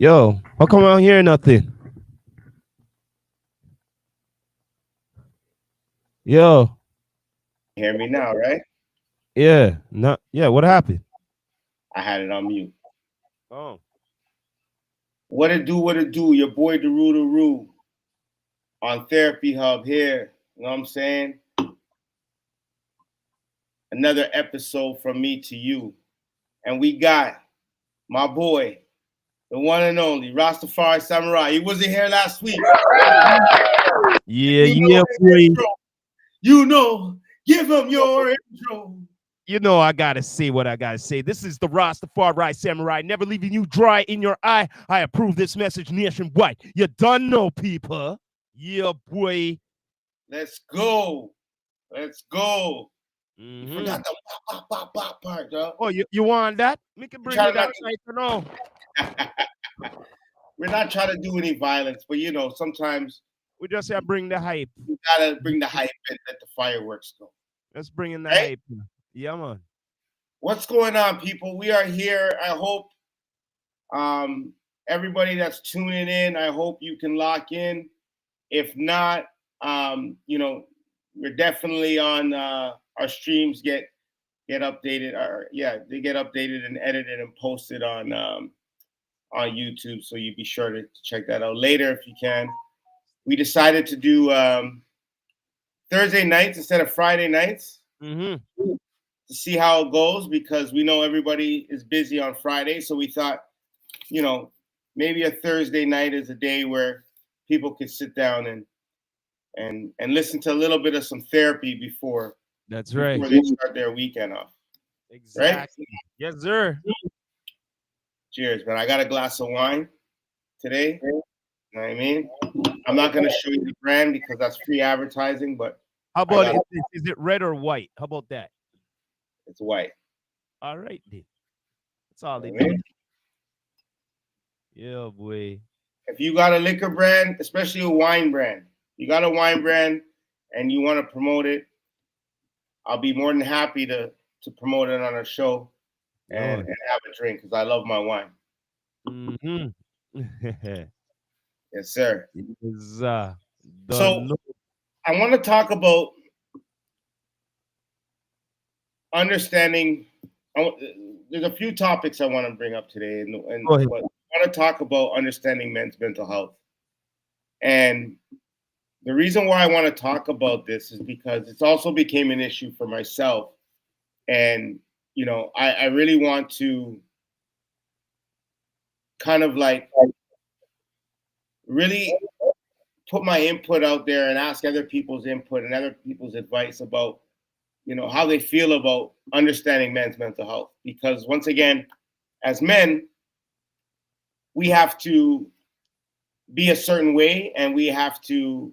Yo, how come I don't hear nothing? Yo, Hear me now, right? yeah, not yeah. What happened? I had it on mute. Oh, What it do, what it do? Your boy the Roo on Therapy Hub here. You know what I'm saying? Another episode from me to you. And we got my boy, the one and only Rastafari Samurai. He wasn't here last week. yeah, You know yeah, his boy. intro. You know, give him your intro. You know I gotta say what I gotta say. This is the Rastafari Samurai, never leaving you dry in your eye. I approve this message nationwide. You done know, people. Yeah, boy. Let's go. Let's go. You Mm-hmm. forgot the pop, pop, pop, pop part, dog. Oh, you want that? Me can We bring try you not that right now. to. We're not trying to do any violence, but sometimes We just say bring the hype. you gotta bring the hype and let the fireworks go. Let's bring in the Right? hype. Yeah, man. What's going on, people? We are here. I hope um, everybody that's tuning in, I hope you can lock in. If not, we're definitely on our streams get updated. Or yeah, they get updated and edited and posted on YouTube. So you be sure to check that out later if you can. We decided to do Thursday nights instead of Friday nights Mm-hmm. to see how it goes because we know everybody is busy on Friday. So we thought, maybe a Thursday night is a day where people could sit down and listen to a little bit of some therapy That's right. before they start their weekend off. Right? Exactly. Yes, sir. Cheers, man. I got a glass of wine today. You know what I mean? I'm not gonna show you the brand because that's free advertising, but How I about got it? Is it red or white? How about that? it's white. All right, then. That's all You they know what I need. mean? Yeah, boy. If you got a liquor brand, especially a wine brand, you got a wine brand and you want to promote it, I'll be more than happy to promote it on a show Yeah. and have a drink because I love my wine. Mm-hmm. Yes, sir. Is So done. No. I want to talk about understanding. There's a few topics I want to bring up today, Go ahead. but I want to talk about understanding men's mental health. And the reason why I want to talk about this is because it's also became an issue for myself. And, I really want to kind of like really put my input out there and ask other people's input and other people's advice about, how they feel about understanding men's mental health. Because once again, as men, we have to be a certain way and we have to,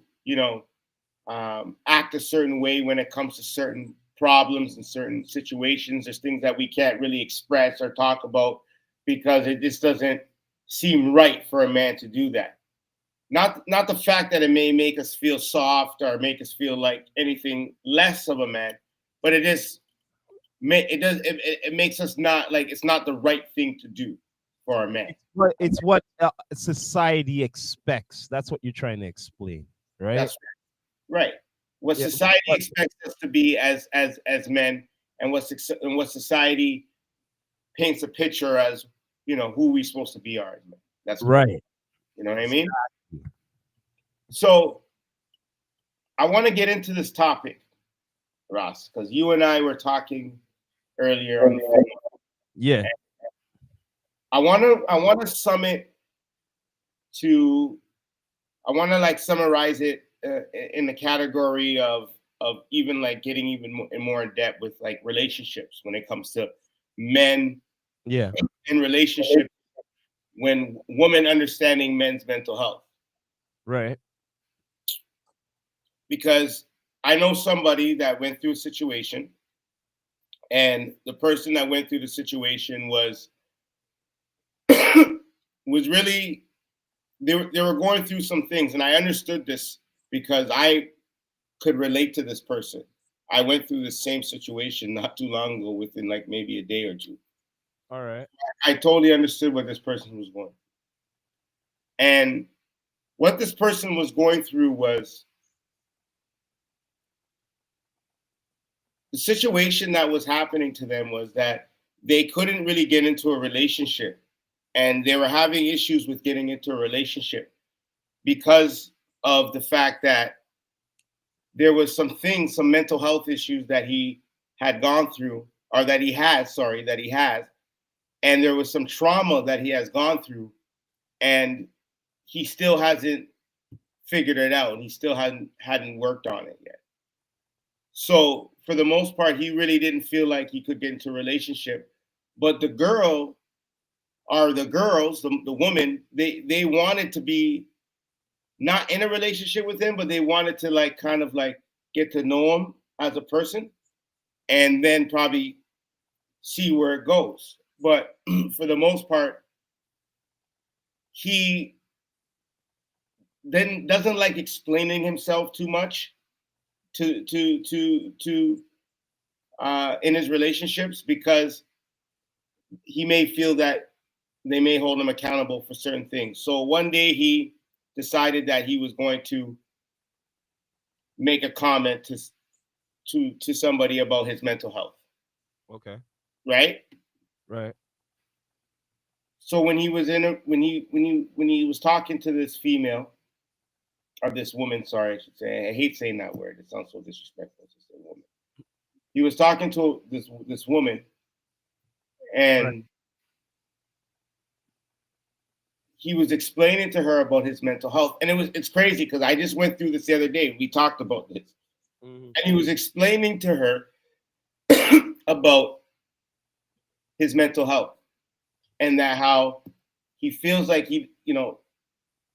act a certain way when it comes to certain problems and certain situations. There's things that we can't really express or talk about because it just doesn't seem right for a man to do that. Not the fact that it may make us feel soft or make us feel like anything less of a man, but it makes us not like it's not the right thing to do for a man. It's what society expects. That's what you're trying to explain, right? That's right. What Yeah. society But, expects us to be as men, and what society paints a picture as who we supposed to be are as men. That's correct. right. You know what I mean? So I want to get into this topic, Ross, because you and I were talking earlier on the phone. Yeah. I want to sum it to I want to like summarize it in the category of even like getting even more in depth with like relationships when it comes to men Yeah. in relationship when women understanding men's mental health Right. because I know somebody that went through a situation and the person that went through the situation was really they were going through some things and I understood this because I could relate to this person. I went through the same situation not too long ago within like maybe a day or two. All right. I totally understood what this person was going. And what this person was going through was the situation that was happening to them was that they couldn't really get into a relationship, and they were having issues with getting into a relationship because of the fact that there was some things, some mental health issues that he had gone through, or that he has, sorry, that he has, and there was some trauma that he has gone through, and he still hasn't figured it out, and he still hadn't worked on it yet. So for the most part, he really didn't feel like he could get into a relationship. But the girl, or the girls, the woman, they wanted to be not in a relationship with him, but they wanted to like kind of like get to know him as a person, and then probably see where it goes. But for the most part, he then doesn't like explaining himself too much to in his relationships, because he may feel that they may hold him accountable for certain things. So one day he decided that he was going to make a comment to somebody about his mental health. Okay. Right? Right. So when he was when he was talking to this female, or this woman, sorry, I should say. I hate saying that word. It sounds so disrespectful to say woman. He was talking to this woman, and Right. he was explaining to her about his mental health. And it's crazy because I just went through this the other day. We talked about this. Mhm. And he was explaining to her about his mental health, and that how he feels like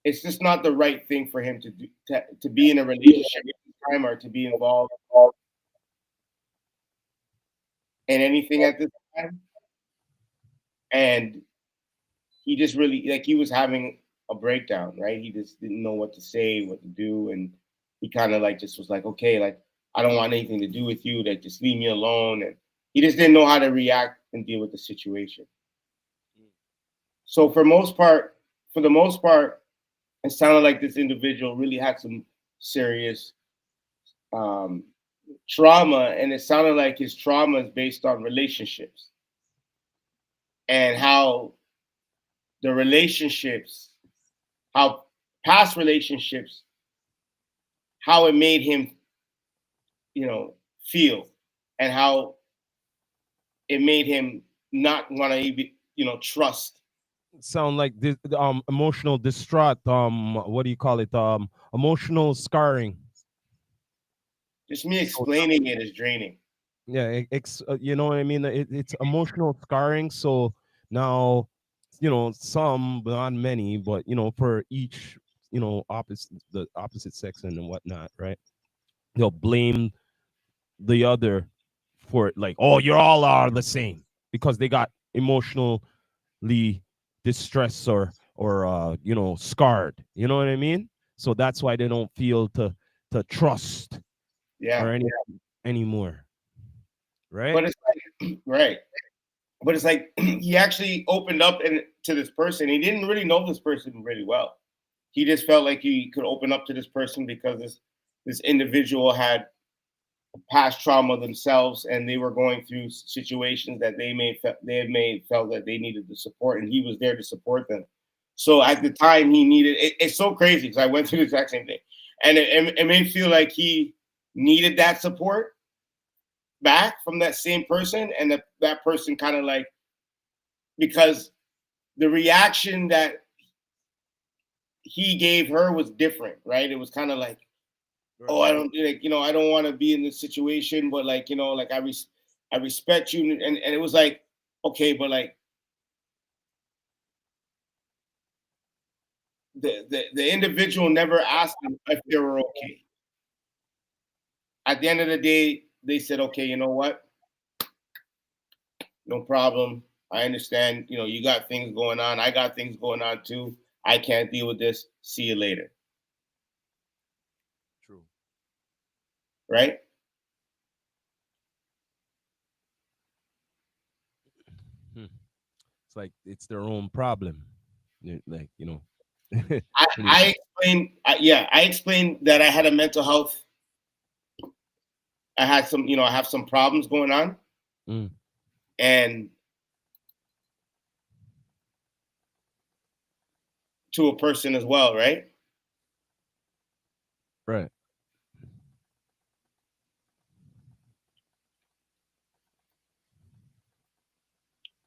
it's just not the right thing for him to do, to be in a relationship at this time, or to be involved in anything at this time. And he just really, like, he was having a breakdown, right? He just didn't know what to say, what to do, and he kind of like just was like, okay, like, I don't want anything to do with you. Like, just leave me alone. And he just didn't know how to react and deal with the situation. So for the most part, it sounded like this individual really had some serious um, trauma, and it sounded like his trauma is based on relationships, and how the relationships, how past relationships, how it made him, feel, and how it made him not want to even, trust. Sound like this, emotional distraught. What do you call it? Emotional scarring. Just me So explaining it is draining. yeah, you know what I mean. It's emotional scarring. So now, some, but not many, but for each, the opposite sex and whatnot, right? They'll blame the other for it, like, oh, you all are the same because they got emotionally distressed or scarred. You know what I mean? So that's why they don't feel to trust or Yeah, anymore, right? but it's like right. But it's like he actually opened up to this person. He didn't really know this person really well. He just felt like he could open up to this person because this individual had past trauma themselves, and they were going through situations that they may felt that they needed the support, and he was there to support them. So at the time he needed it's so crazy because I went through the exact same thing, and it made me feel like he needed that support back from that same person, and that person kind of like, because the reaction that he gave her was different, right? It was kind of like, oh, Right. I don't like, I don't want to be in this situation, but like, like I respect you, and it was like, okay, but like the individual never asked them if they were okay. At the end of the day, they said, okay, you know what? No problem. I understand. You got things going on. I got things going on too. I can't deal with this. See you later. True. Right? Hmm. It's like it's their own problem. Like, I explained, I explained that I had a mental health. I had some, I have some problems going on, Mm. and to a person as well, right? Right.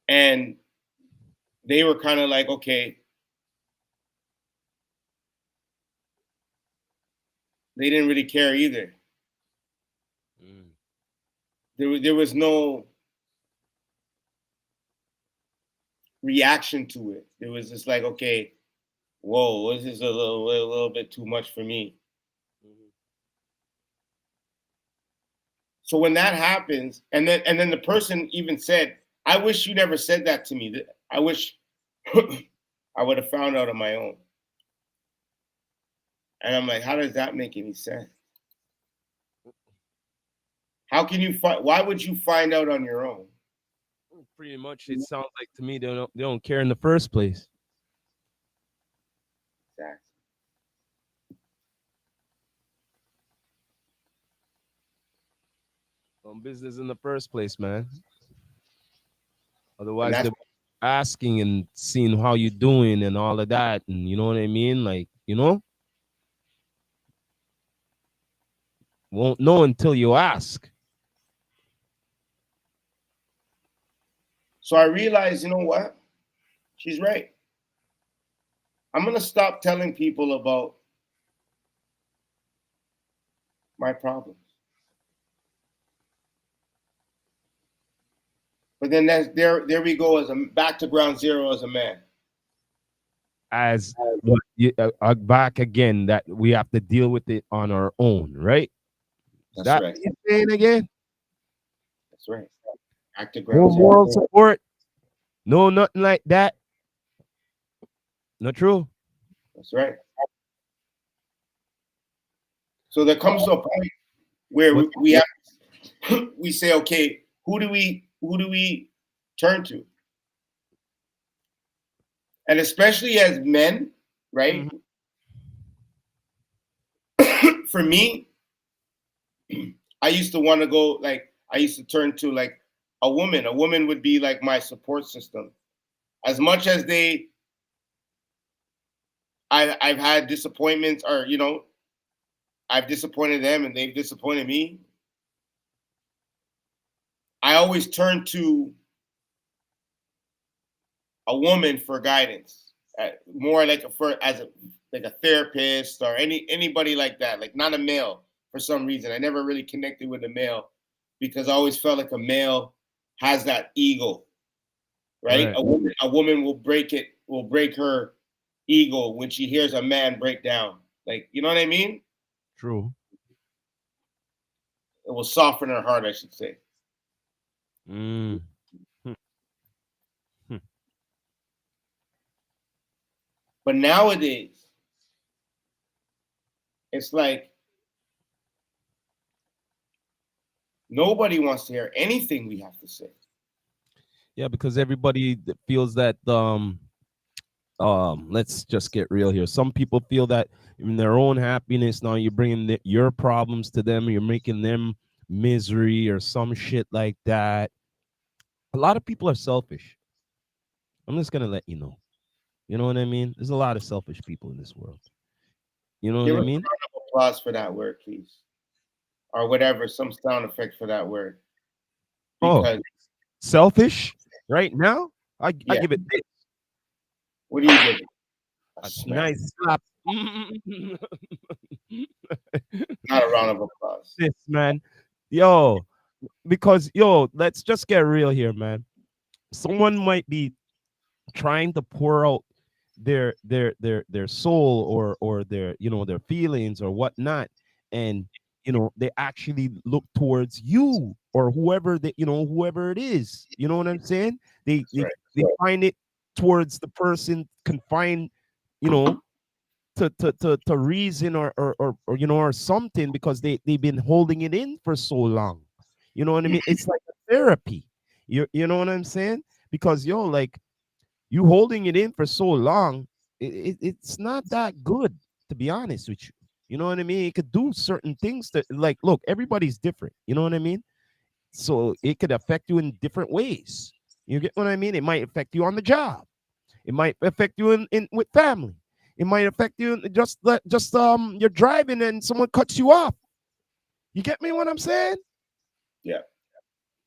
And they were kind of like, okay, they didn't really care either. Mm. There was no reaction to it. It was just like, okay, whoa, this is a little bit too much for me. Mhm. So when that happens, and then the person even said, "I wish you never said that to me. I wish I would have found out on my own." And I'm like, how does that make any sense? How can you find? Why would you find out on your own? Pretty much, it sounds like to me they don't care in the first place. Exactly. On business in the first place, man. And Otherwise, that's they're asking and seeing how you doing and all of that, and you know what I mean. Like, won't know until you ask. so I realized, you know what? She's right. I'm gonna stop telling people about my problems. But then there we go as a back to ground zero as a man. As back again, that we have to deal with it on our own, right? Is That's that right. what you're saying again? That's right. Back to No ground zero. moral support, no nothing like that. Not true. That's right. So there comes to a point where What? we have we say, okay, who do we turn to? And especially as men, right? Mhm. For me, I used to want to go like I used to turn to like a woman. A woman would be like my support system. As much as I've had disappointments, or I've disappointed them and they've disappointed me. I always turn to a woman for guidance, more like like a therapist or anybody like that. Like not a male for some reason. I never really connected with a male because I always felt like a male has that ego, right? Right. A woman will break her ego when she hears a man break down. Like, you know what I mean? True. It will soften her heart, I should say. Mm. Hmm, hmm. But nowadays, it's like nobody wants to hear anything we have to say. Yeah, because everybody feels that let's just get real here. Some people feel that in their own happiness, now you're bringing your problems to them, you're making them misery or some shit like that. A lot of people are selfish. I'm just gonna let you know. You know what I mean? There's a lot of selfish people in this world. You know what Give I us a mean? round of applause for that word, please, or whatever, some sound effect for that word. Oh, Because selfish right now? I yeah, give it this, what do you give it? A a smack, nice slap. not a round of applause. This man. Yo, because let's just get real here, man. Someone might be trying to pour out their soul or their their feelings or whatnot, and they actually look towards you or whoever that whoever it is. You know what I'm saying? They That's they, right. they find it towards the person confined, you know, to reason or or something, because they've been holding it in for so long. You know what I mean? It's like a therapy. You know what I'm saying? Because like you holding it in for so long, it's not that good, to be honest with you. You know what I mean? It could do certain things that, like, look, everybody's different. You know what I mean? So it could affect you in different ways. You get what I mean? It might affect you on the job. It might affect you in with family. It might affect you in just you're driving and someone cuts you off. You get me what I'm saying? Yeah.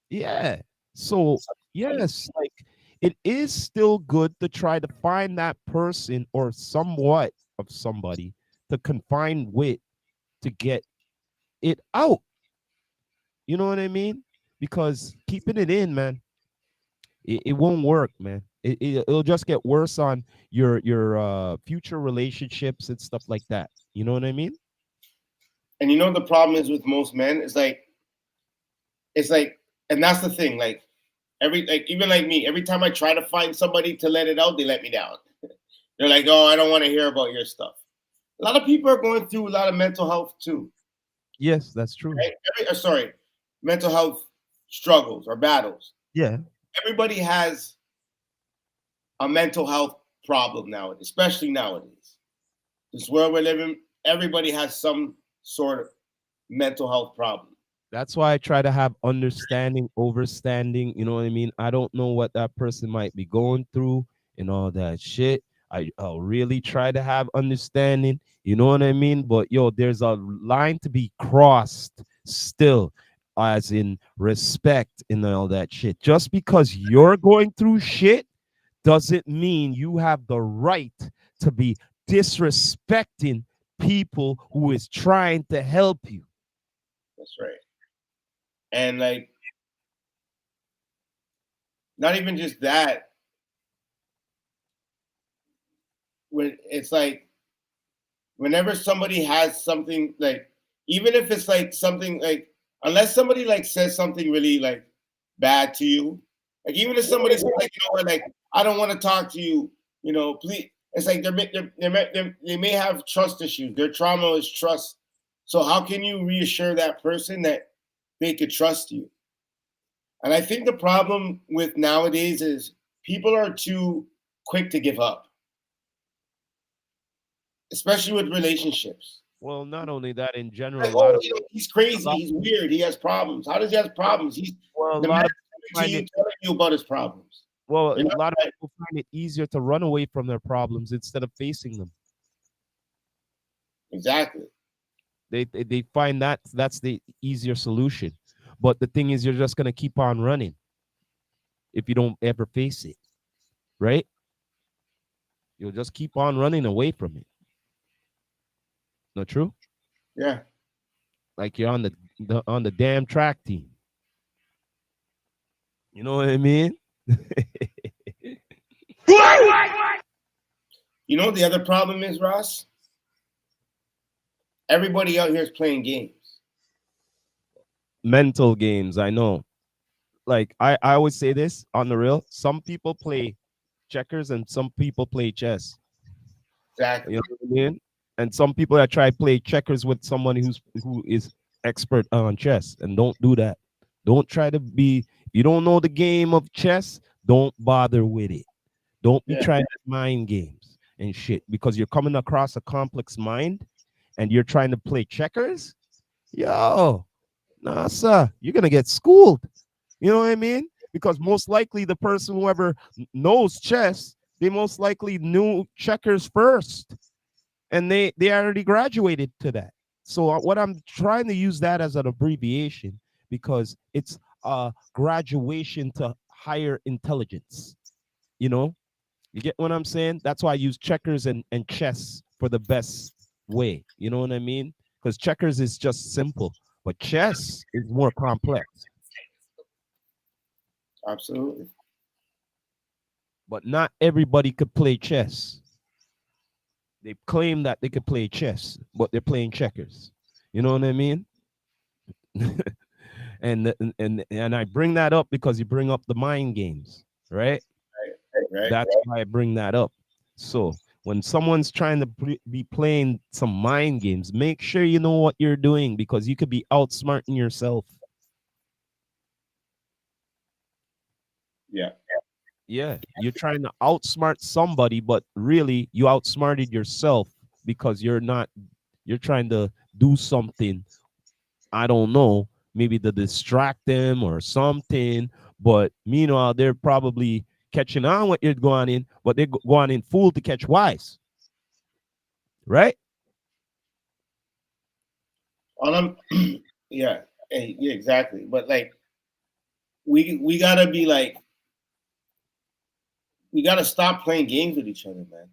Yeah. So yes, like it is still good to try to find that person or somewhat of somebody to confine with to get it out. You know what I mean? Because keeping it in, man, it won't work, man. It'll just get worse on your future relationships and stuff like that. You know what I mean? And you know the problem is with most men is like it's like, and that's the thing. Like even like me, every time I try to find somebody to let it out, they let me down. They're like, "Oh, I don't want to hear about your stuff." A lot of people are going through a lot of mental health too. Yes, that's true. Right? Sorry, mental health struggles or battles. Yeah. Everybody has a mental health problem nowadays, especially nowadays. This world we're living, everybody has some sort of mental health problem. That's why I try to have understanding, overstanding. You know what I mean? I don't know what that person might be going through and all that shit. I'll really try to have understanding. You know what I mean? But yo, there's a line to be crossed still, as in respect and all that shit. Just because you're going through shit doesn't mean you have the right to be disrespecting people who is trying to help you. That's right. And like, not even just that. When it's like, whenever somebody has something like, even if it's like something like, unless somebody like says something really like bad to you, like even if somebody says like, you know what, like I don't want to talk to you, you know, please. It's like they may have trust issues. Their trauma is trust. So how can you reassure that person that they could trust you? And I think the problem with nowadays is people are too quick to give up, especially with relationships. Well, not only that, in general, Like, a lot oh, of you know, he's a crazy, lot he's weird, he has problems. How does he have problems? He's well, a the man lot of people coming to find you it telling you about his problems. well, You a know, lot of like, people find it easier to run away from their problems instead of facing them. exactly. They find that that's the easier solution. But the thing is, you're just gonna keep on running if you don't ever face it, right? You'll just keep on running away from it. Not true? Yeah. Like you're on the damn track team. You know what I mean? You know what the other problem is, Ross? Everybody out here is playing games. Mental games, I know. Like I always say this on the real. Some people play checkers and some people play chess. You Exactly. know what I mean? And some people that try play checkers with someone who is expert on chess, and don't do that. Don't try to be. If you don't know the game of chess, don't bother with it. Don't be Yeah. trying to mind games and shit because you're coming across a complex mind, and you're trying to play checkers. Yo, nah, sir, you're gonna get schooled. You know what I mean? Because most likely the person whoever knows chess, they most likely knew checkers first, and they already graduated to that. So what I'm trying to use that as an abbreviation because it's a graduation to higher intelligence. You know, you get what I'm saying? That's why I use checkers and chess for the best way. You know what I mean? Because checkers is just simple, but chess is more complex. Absolutely. But not everybody could play chess. They claim that they could play chess, but they're playing checkers. You know what I mean? And I bring that up because you bring up the mind games, right? Right. That's why I bring that up. So when someone's trying to be playing some mind games, make sure you know what you're doing because you could be outsmarting yourself. Yeah. Yeah, you're trying to outsmart somebody, but really you outsmarted yourself because you're not. You're trying to do something. I don't know, maybe to distract them or something. But meanwhile, they're probably catching on what you're going in, but they're going in fool to catch wise, right? On them, yeah, yeah, exactly. But like, we gotta be like, we gotta stop playing games with each other, man.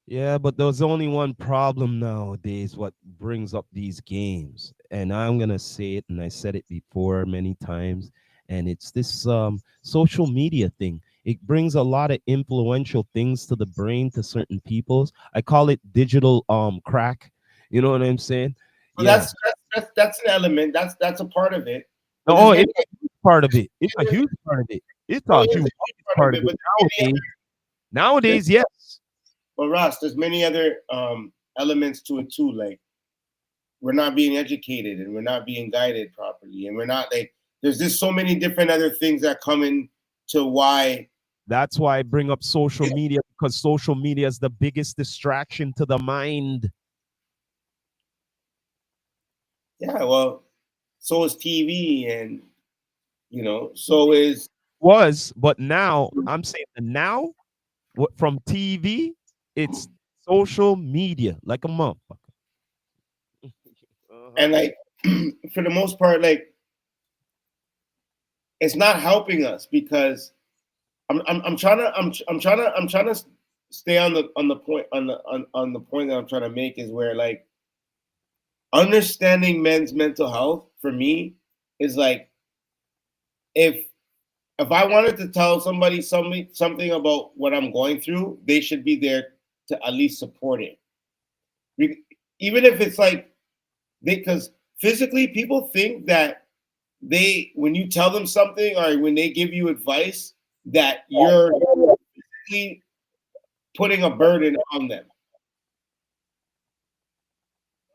Yeah, but there's only one problem nowadays, what brings up these games. And I'm gonna say it, and I said it before many times, and it's this social media thing. It brings a lot of influential things to the brain to certain peoples. I call it digital crack. You know what I'm saying? But Yeah. that's an element. That's a part of it. But Oh, there's many, it's a huge part of it. It's a huge part of it. It's no, a it's a huge huge part of part of it. it But there's many nowadays. Nowadays, yes. but Ross, there's many other elements to it too. Like, we're not being educated and we're not being guided properly, and we're not like, there's just so many different other things that come in to why. That's why I bring up social media, because social media is the biggest distraction to the mind. Yeah, well, so is TV, and so is. But now I'm saying that now, from TV, it's social media like a motherfucker. Uh-huh. And like, for the most part, like, it's not helping us because I'm trying to I'm trying to stay on the point on the point that I'm trying to make, is where like, understanding men's mental health for me is like, if I wanted to tell somebody something about what I'm going through, they should be there to at least support it. Even if it's like, because physically people think that when you tell them something or when they give you advice, that you're physically putting a burden on them,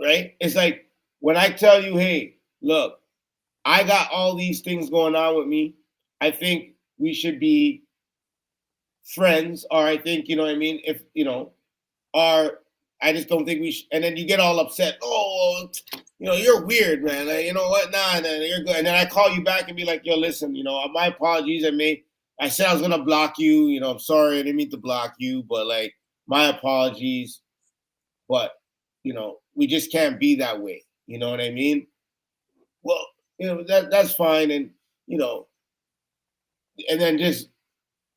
right? It's like, when I tell you, hey, look, I got all these things going on with me. I think we should be friends, or I think, you know what I mean? If, or I just don't think we should. And then you get all upset. Oh, you're weird, man. Like, you know what? Nah, you're good. And then I call you back and be like, yo, listen, my apologies. I said I was going to block you. I'm sorry. I didn't mean to block you, but like, my apologies. But, we just can't be that way. You know what I mean? Well, that's fine. And, and then just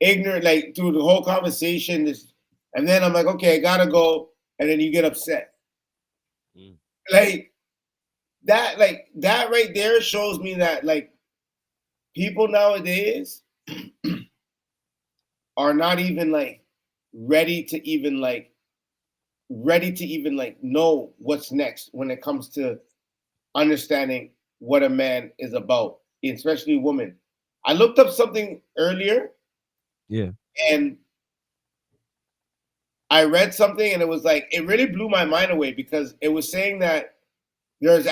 ignorant, like, through the whole conversation, and then I'm like, okay, I gotta go, and then you get upset. Mm. Like that right there shows me that, like, people nowadays are not even like ready to even like know what's next when it comes to understanding what a man is about, especially women. I looked up something earlier. Yeah. And I read something, and it was like, it really blew my mind away, because it was saying that there's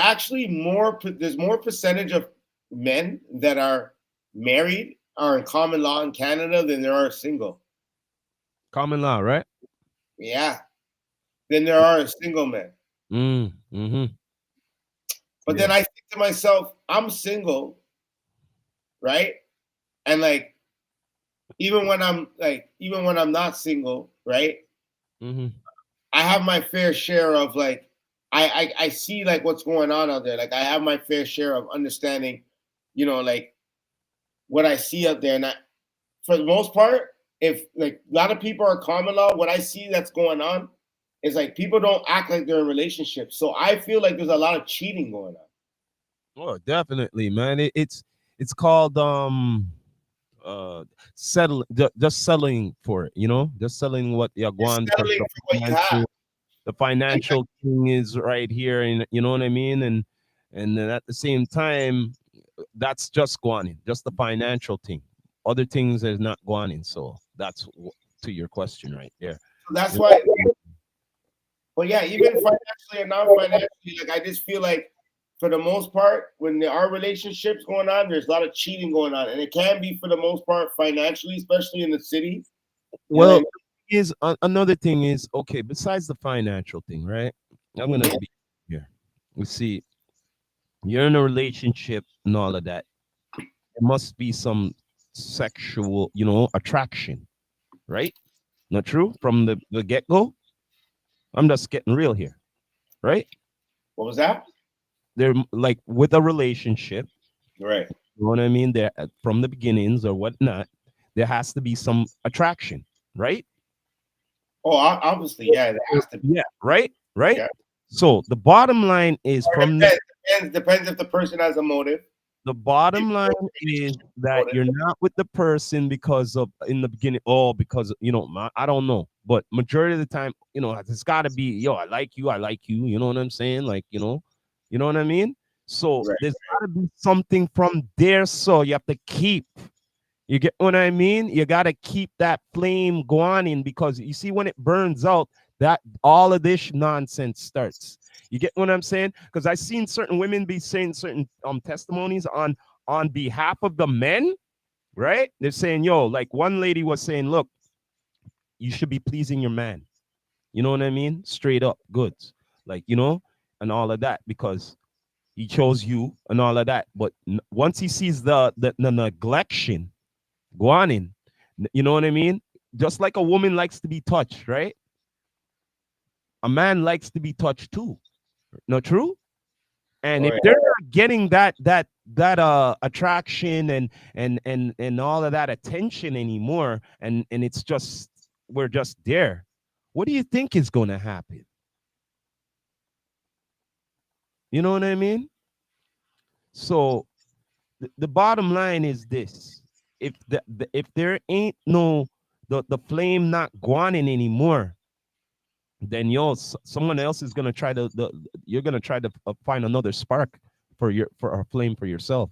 more percentage of men that are married are in common law in Canada than there are single. Common law, right? Yeah. Than there are single men. Mm-hmm. But then I think to myself, I'm single, right? And like, even when I'm not single, right? Mm-hmm. I have my fair share of like, I see like what's going on out there. Like, I have my fair share of understanding, like, what I see out there. And for the most part, if like a lot of people are common law, what I see that's going on is like, people don't act like they're in relationships. So I feel like there's a lot of cheating going on. Oh, definitely, man. It's called settling, just settling for it, just selling what you're Just going, because settling for what you have. the financial thing is right here, and you know what I mean. And then at the same time, that's just going in, just the financial thing. Other things is not going in. So that's to your question right there. So that's why. But yeah, even financially or non-financially, like, I just feel like for the most part, when there are relationships going on, there's a lot of cheating going on, and it can be for the most part financially, especially in the city. You know what I Well, is another thing is okay. Besides the financial thing, right? I'm mean? gonna Mhm. be here. We see you're in a relationship and all of that. There must be some sexual, attraction, right? Not true from the get go. I'm just getting real here, right? What was that? They're like with a relationship, Right. you know what I mean? There from the beginnings or whatnot, there has to be some attraction, right? Oh, obviously, yeah, it has to be. Yeah, right, right. Yeah. So the bottom line is Or from the depends if the person has a motive. the bottom line is that Motive. you're not with the person because of in the beginning. Oh, because I don't know, but majority of the time, it's got to be yo. I like you. You know what I'm saying? Like you know what I mean. So Right. there's got to be something from there. So you have to keep. You get what I mean? You got to keep that flame going because you see when it burns out, that all of this nonsense starts. You get what I'm saying? Because I've seen certain women be saying certain testimonies on behalf of the men, right? They're saying, yo, like one lady was saying, look, you should be pleasing your man. You know what I mean? Straight up goods. Like, and all of that because he chose you and all of that. But once he sees the neglection, go on in. You know what I mean? Just like a woman likes to be touched, right? A man likes to be touched too. Not true? And All if right. they're not getting that attraction and all of that attention anymore, and it's just we're just there, what do you think is going to happen? You know what I mean? So the bottom line is this: if there ain't no the flame not going anymore, then someone else is gonna try you're gonna try to find another spark for a flame for yourself.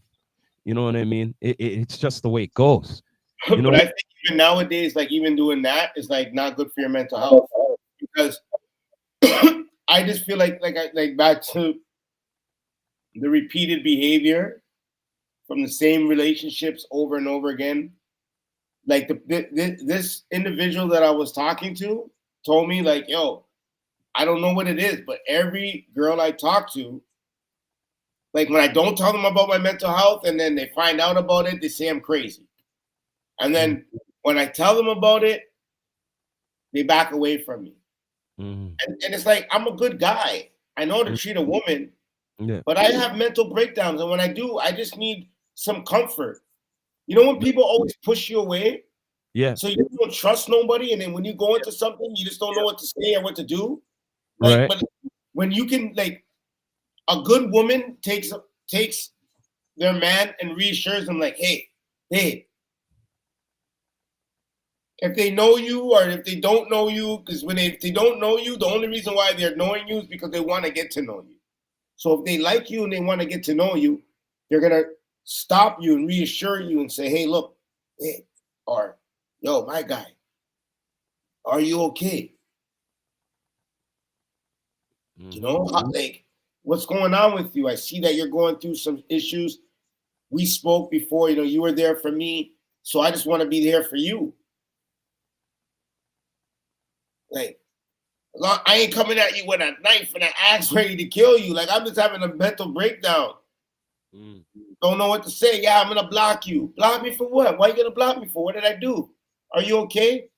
You know what I mean? It's just the way it goes. You But know? I think even nowadays, like even doing that is like not good for your mental health because I just feel like back to the repeated behavior from the same relationships over and over again. Like this individual that I was talking to told me like, yo, I don't know what it is, but every girl I talk to, like when I don't tell them about my mental health and then they find out about it, they say I'm crazy. And Mm, then when I tell them about it, they back away from me. mm, And it's like, I'm a good guy. I know how to mm, treat a woman, yeah, but I have mental breakdowns. And when I do, I just need some comfort. You know, when people always push you away, yeah, so you don't trust nobody. And then when you go into something, you just don't know what to say or what to do. Like, right. but when you can, like, a good woman takes their man and reassures them, like, hey, if they know you or if they don't know you, because if they don't know you, the only reason why they're knowing you is because they want to get to know you. So if they like you and they want to get to know you, they're gonna stop you and reassure you and say, "Hey, look, hey, or yo, my guy, are you okay? You Hmm. know, like what's going on with you? I see that you're going through some issues. We spoke before, you know, you were there for me, so I just want to be there for you. Like, I ain't coming at you with a knife and an axe ready to kill you. Like, I'm just having a mental breakdown. Mm. Don't know what to say. Yeah, I'm gonna block you. Block me for what? Why you gonna block me for? What did I do? Are you okay?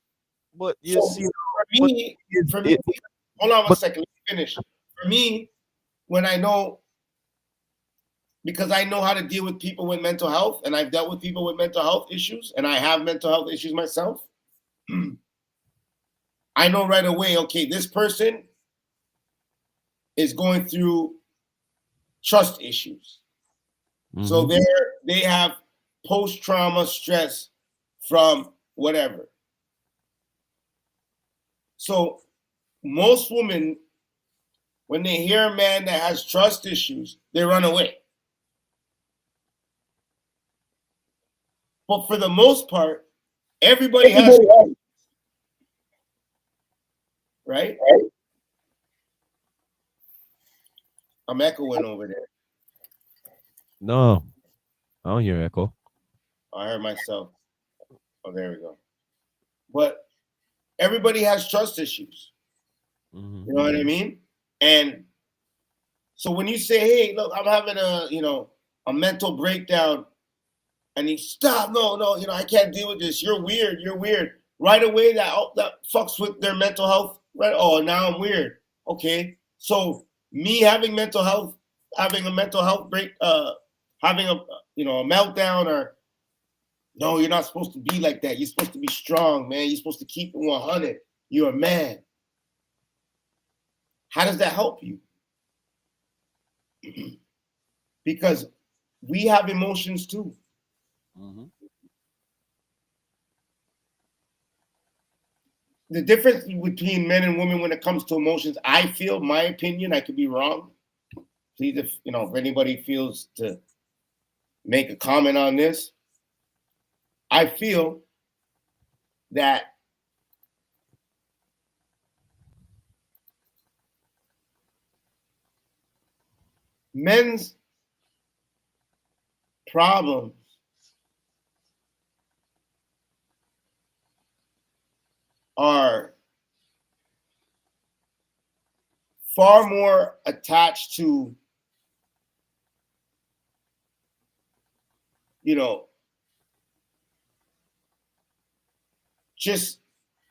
But you So see, but is for me, it? hold on one But second. Let me finish. For me, when I know, because I know how to deal with people with mental health, and I've dealt with people with mental health issues, and I have mental health issues myself. I know right away. Okay, this person is going through trust issues, so hmm they have post trauma stress from whatever. So most women, when they hear a man that has trust issues, they run away. But for the most part, everybody has, right? I'm echoing over there. No, I don't hear echo. I heard myself. Oh, there we go. But everybody has trust issues. Hmm. You know what I mean? And so when you say, "Hey, look, I'm having a mental breakdown," and you stop, no, I can't deal with this. You're weird. You're weird. Right away, that fucks with their mental health. Right? Oh, now I'm weird. Okay, so me having a mental health break, having a meltdown, or no, you're not supposed to be like that. You're supposed to be strong, man. You're supposed to keep it 100. You're a man. How does that help you? Because we have emotions too. Hmm. The difference between men and women when it comes to emotions, I feel, my opinion, I could be wrong. Please, if anybody feels to make a comment on this, I feel that men's problems are far more attached to, you know, just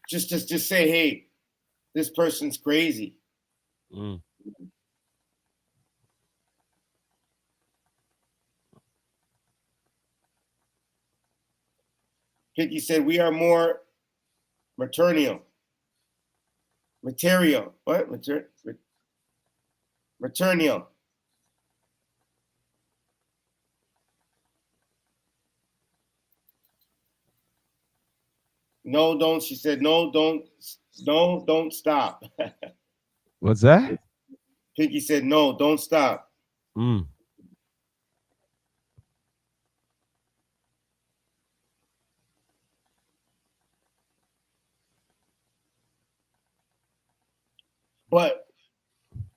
just say, hey, this person's crazy. Mm. Pinky said we are more maternal. Material. What? Maternal. No, don't. She said, no, don't. No, don't stop. What's that? Pinky said, no, don't stop. Mm. But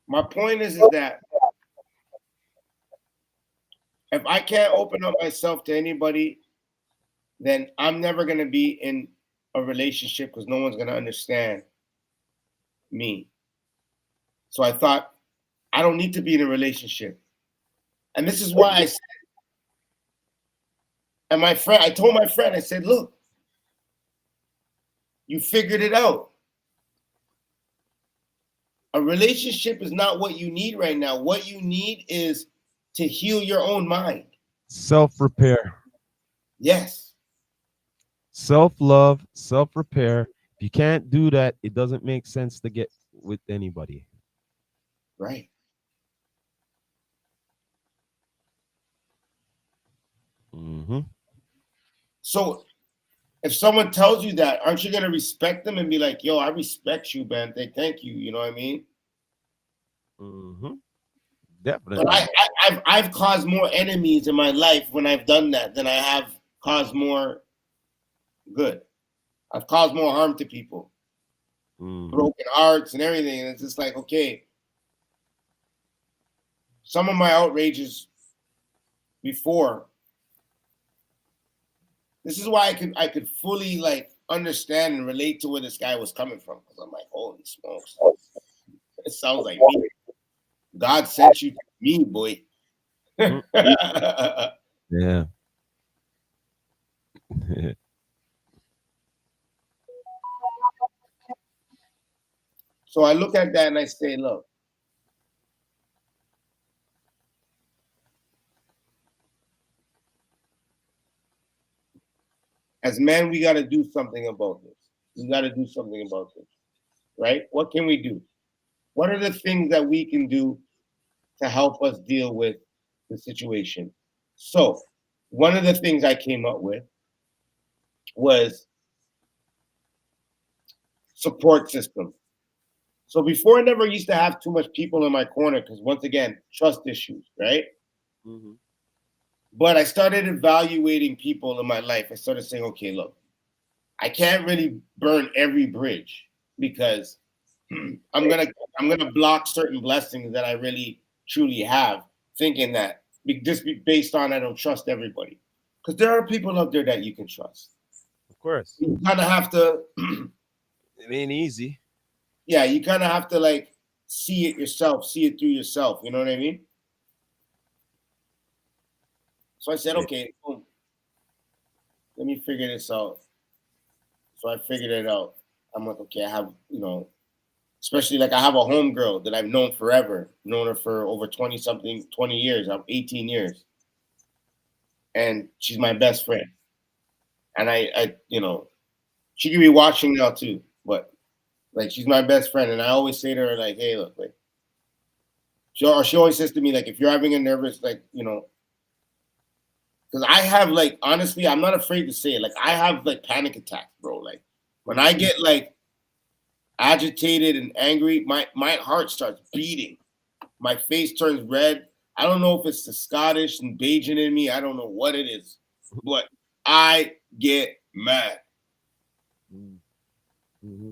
my point is that if I can't open up myself to anybody, then I'm never going to be in a relationship because no one's going to understand me. So I thought, I don't need to be in a relationship. And this is why I said, and I told my friend, I said, look, you figured it out. A relationship is not what you need right now. What you need is to heal your own mind. Self repair, Yes. self love, self repair. If you can't do that, it doesn't make sense to get with anybody. Right. Hmm. So if someone tells you that, aren't you gonna respect them and be like, yo, I respect you, man. Thank you. You know what I mean? Hmm. But Definitely. I've caused more enemies in my life when I've done that than I have caused more good. I've caused more harm to people, Hmm. broken hearts and everything. And it's just like, okay, some of my outrages before. This is why I could fully like understand and relate to where this guy was coming from. Because I'm like, holy smokes. It sounds like me. God sent you to me, boy. Mm. Yeah. So I look at that and I say, look, as men, we got to do something about this. We got to do something about this, right? What can we do? What are the things that we can do to help us deal with the situation? So, one of the things I came up with was support system. So before I never used to have too much people in my corner because once again, trust issues, right? Hmm. But I started evaluating people in my life. I started saying, okay, look, I can't really burn every bridge because I'm gonna I'm gonna block certain blessings that I really truly have, thinking that just be based on I don't trust everybody. Because there are people out there that you can trust. Of course. You kind of have to, It ain't easy. yeah, you kind of have to like see it yourself, see it through yourself. You know what I mean? So I said, Yeah. okay, boom, let me figure this out. So I figured it out. I'm like, okay, I have, especially like I have a homegirl that I've known forever, known her for over 20 years. I'm 18 years. And she's my best friend. And she could be watching now too, but like she's my best friend. And I always say to her, like, hey, look, like, she always says to me, like, if you're having a nervous, like, because I have, like, honestly, I'm not afraid to say it. Like, I have, like, panic attacks, bro. Like, when I get, like, agitated and angry, my heart starts beating. My face turns red. I don't know if it's the Scottish and Bajan in me. I don't know what it is. But I get mad. Mm-hmm.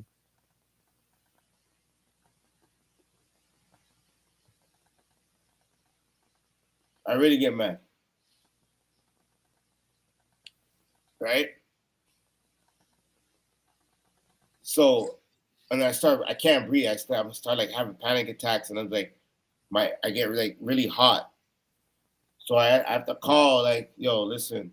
I really get mad. Right? So, and I can't breathe. I start like having panic attacks, and I'm like, I get like really hot. So I have to call, like, yo, listen,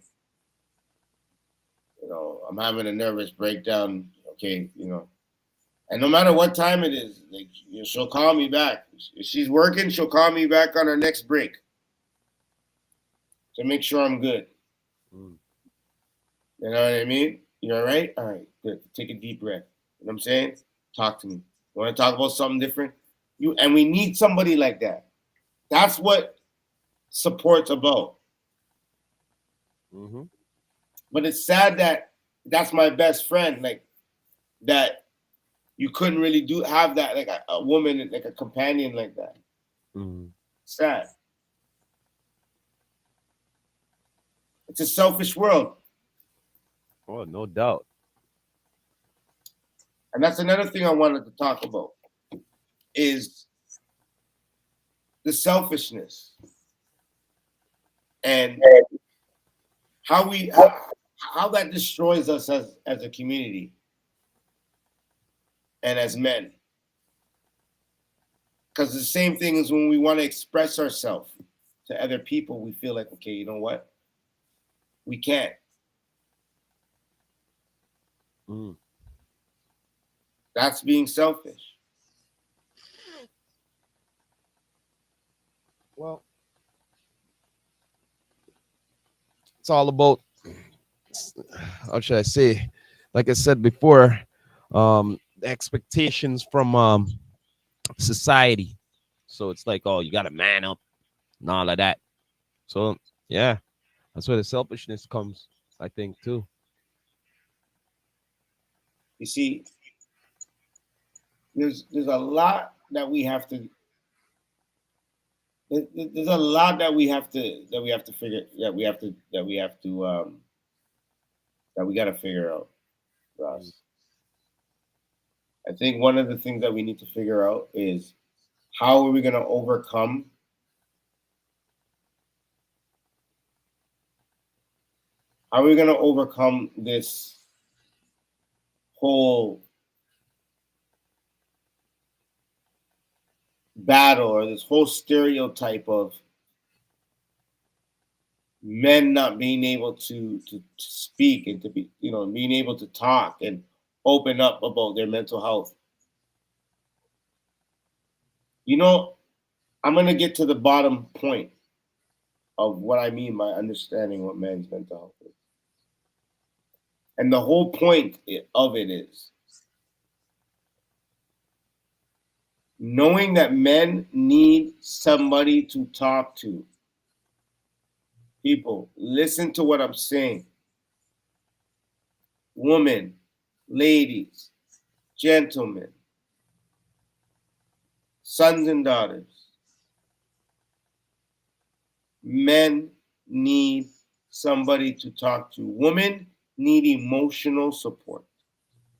I'm having a nervous breakdown. Okay, and no matter what time it is, like, she'll call me back. If she's working, she'll call me back on her next break to make sure I'm good. Mm. You know what I mean? You all right? All right, good. Take a deep breath. You know what I'm saying? Talk to me. You want to talk about something different? And we need somebody like that. That's what support's about. Mm-hmm. But it's sad that that's my best friend, like, that you couldn't really have that, like a woman, like a companion like that. Mm-hmm. Sad. It's a selfish world. Oh, no doubt. And that's another thing I wanted to talk about is the selfishness and how that destroys us as a community and as men. Because the same thing is when we want to express ourselves to other people, we feel like, okay, you know what? We can't. Mm. That's being selfish. Well, it's all about, how should I say? Like I said before, expectations from society. So it's like, oh, you got to man up and all of that. So yeah, that's where the selfishness comes, I think, too. You see, there's a lot that we have to. There's a lot that we have to figure that we got to figure out, Ross. I think one of the things that we need to figure out is how are we going to overcome this whole battle or this whole stereotype of men not being able to speak and to be, being able to talk and open up about their mental health. I'm going to get to the bottom point of what I mean by understanding what men's mental health is. And the whole point of it is knowing that men need somebody to talk to. People, listen to what I'm saying. Women, ladies, gentlemen, sons and daughters. Men need somebody to talk to. Women need emotional support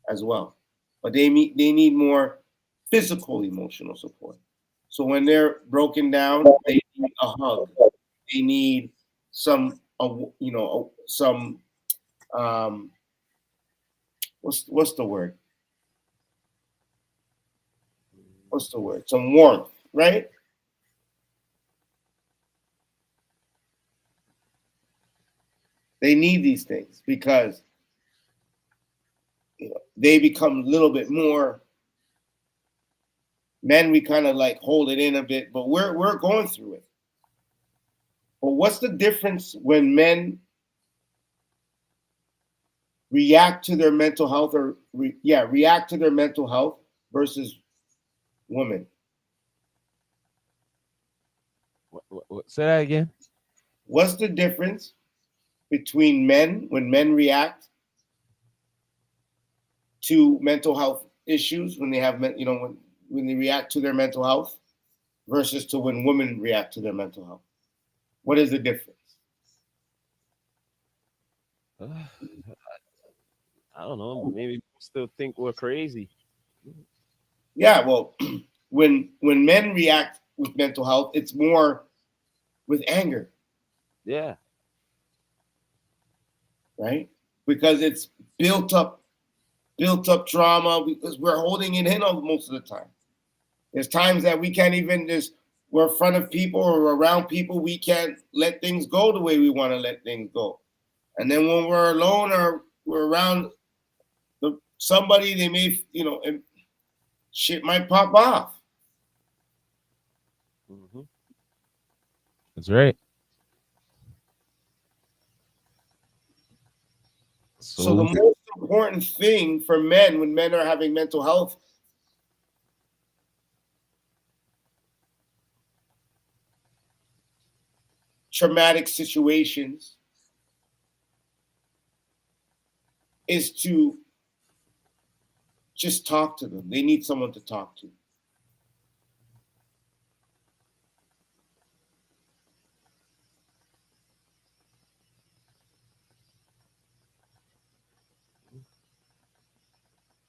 as well, but they need more physical emotional support. So when they're broken down, they need a hug. They need some, some, what's the word? What's the word? Some warmth, right? They need these things because they become a little bit more. Men, we kind of like hold it in a bit, but we're going through it. But what's the difference when men react to their mental health, or react to their mental health versus women? Say that again. What's the difference between men when men react to mental health issues, when they have, when they react to their mental health, versus to when women react to their mental health? What is the difference? I don't know. Maybe people still think we're crazy. Yeah, well, when men react with mental health, it's more with anger. Yeah. Right? Because it's built up trauma, because we're holding it in most of the time. There's times that we can't even we're in front of people or around people, we can't let things go the way we want to let things go. And then when we're alone or we're around somebody, they may, and shit might pop off. Mm-hmm. That's right. So the most important thing for men when men are having mental health traumatic situations is to just talk to them. They need someone to talk to.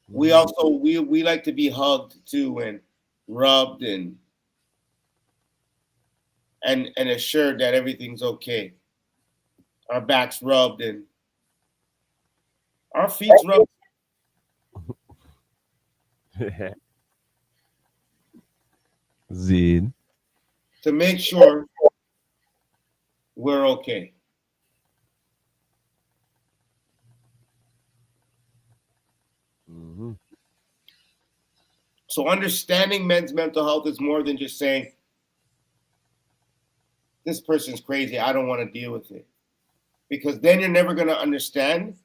We also we like to be hugged too, and rubbed and assured that everything's okay. Our backs rubbed and our feet rubbed. Zid. To make sure we're okay. Mm-hmm. So understanding men's mental health is more than just saying, this person's crazy, I don't want to deal with it. Because then you're never going to understand,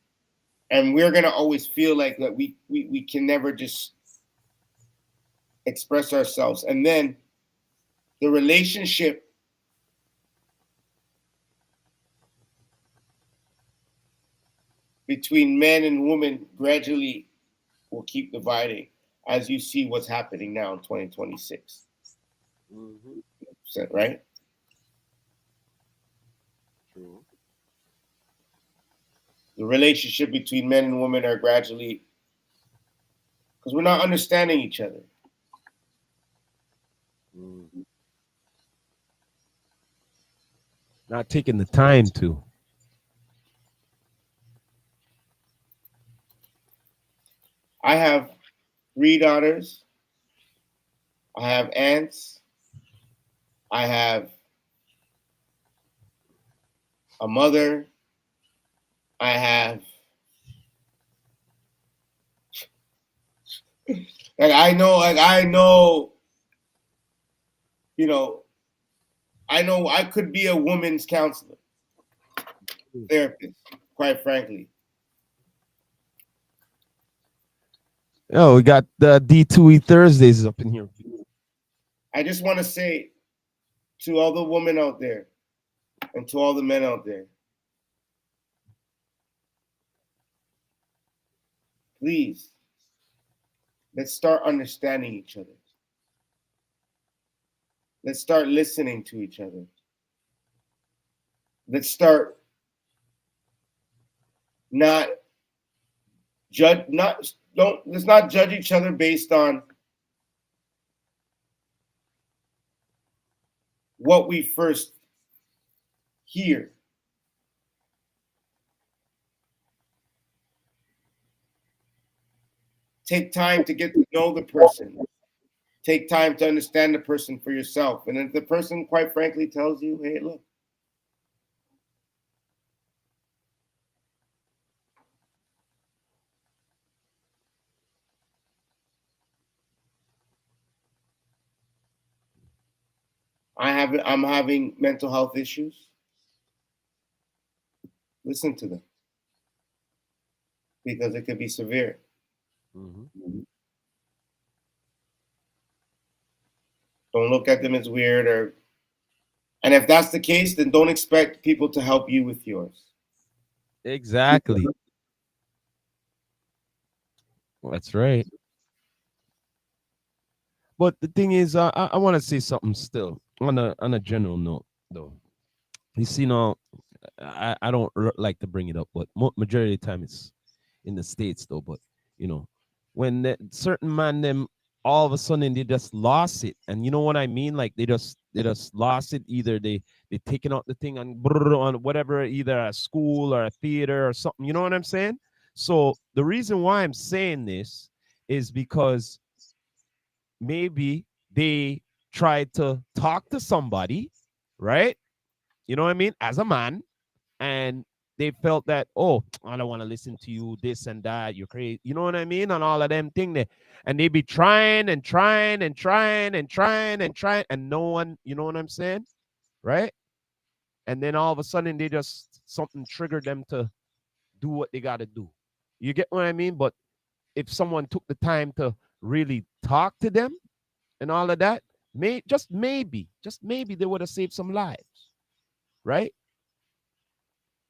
and we're going to always feel like that we can never just express ourselves. And then the relationship between men and women gradually will keep dividing, as you see what's happening now in 2026. Mm-hmm. Right? True. The relationship between men and women are gradually, because we're not understanding each other. Mm-hmm. Not taking the time to. I have 3 daughters. I have aunts. I have a mother. I have, I know, I know I could be a woman's counselor, therapist, quite frankly. Oh, we got the D2E Thursdays up in here. I just want to say to all the women out there and to all the men out there, please, let's start understanding each other. Let's start listening to each other. Let's start let's not judge each other based on what we first here. Take time to get to know the person. Take time to understand the person for yourself. And if the person, quite frankly, tells you, hey, look, I'm having mental health issues, listen to them, because it could be severe. Mm-hmm. Don't look at them as weird, and if that's the case, then don't expect people to help you with yours. Exactly. That's right. But the thing is, I want to say something still on a general note, though. You see, now I don't like to bring it up, but majority of the time it's in the states, though. But when certain man them all of a sudden they just lost it, and you know what I mean? Like they just lost it. Either they taking out the thing on whatever, either a school or a theater or something. You know what I'm saying? So the reason why I'm saying this is because maybe they tried to talk to somebody, right? You know what I mean? As a man, and they felt that, oh, I don't want to listen to you, this and that, you're crazy. You know what I mean? And all of them thing there. And they be trying and trying and trying and trying and trying, and no one, you know what I'm saying? Right? And then all of a sudden they just something triggered them to do what they gotta do. You get what I mean? But if someone took the time to really talk to them and all of that, just maybe they would have saved some lives, right?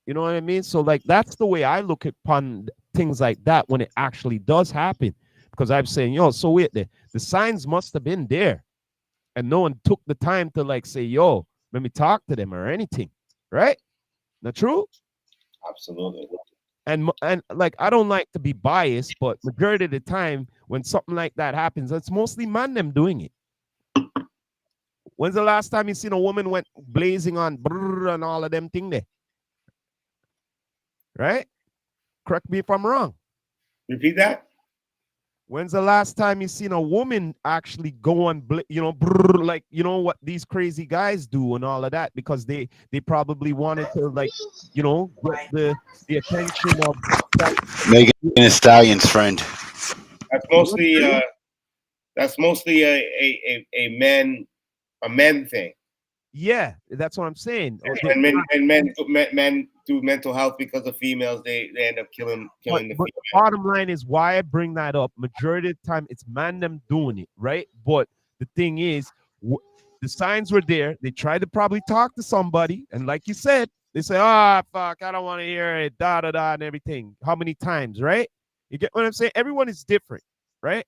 You know what I mean? So like that's the way I look upon things like that when it actually does happen. Because I'm saying, so wait, the signs must have been there, and no one took the time to like say, yo, let me talk to them or anything, right? Not true? Absolutely. And like I don't like to be biased, but majority of the time when something like that happens, it's mostly man them doing it. When's the last time you seen a woman went blazing on brrr and all of them thing there? Right? Correct me if I'm wrong. Repeat that. When's the last time you seen a woman actually go on, brrr, like what these crazy guys do and all of that, because they probably wanted to like get the attention of that. Megan Thee Stallion's friend. That's mostly a men thing. Yeah, that's what I'm saying. And men do mental health because of females. They end up killing the But female. the bottom line is why I bring that up. Majority of the time, it's man them doing it, right? But the thing is, the signs were there. They tried to probably talk to somebody, and like you said, they say, "Ah, fuck, I don't want to hear it," da da da, and everything. How many times, right? You get what I'm saying? Everyone is different, right?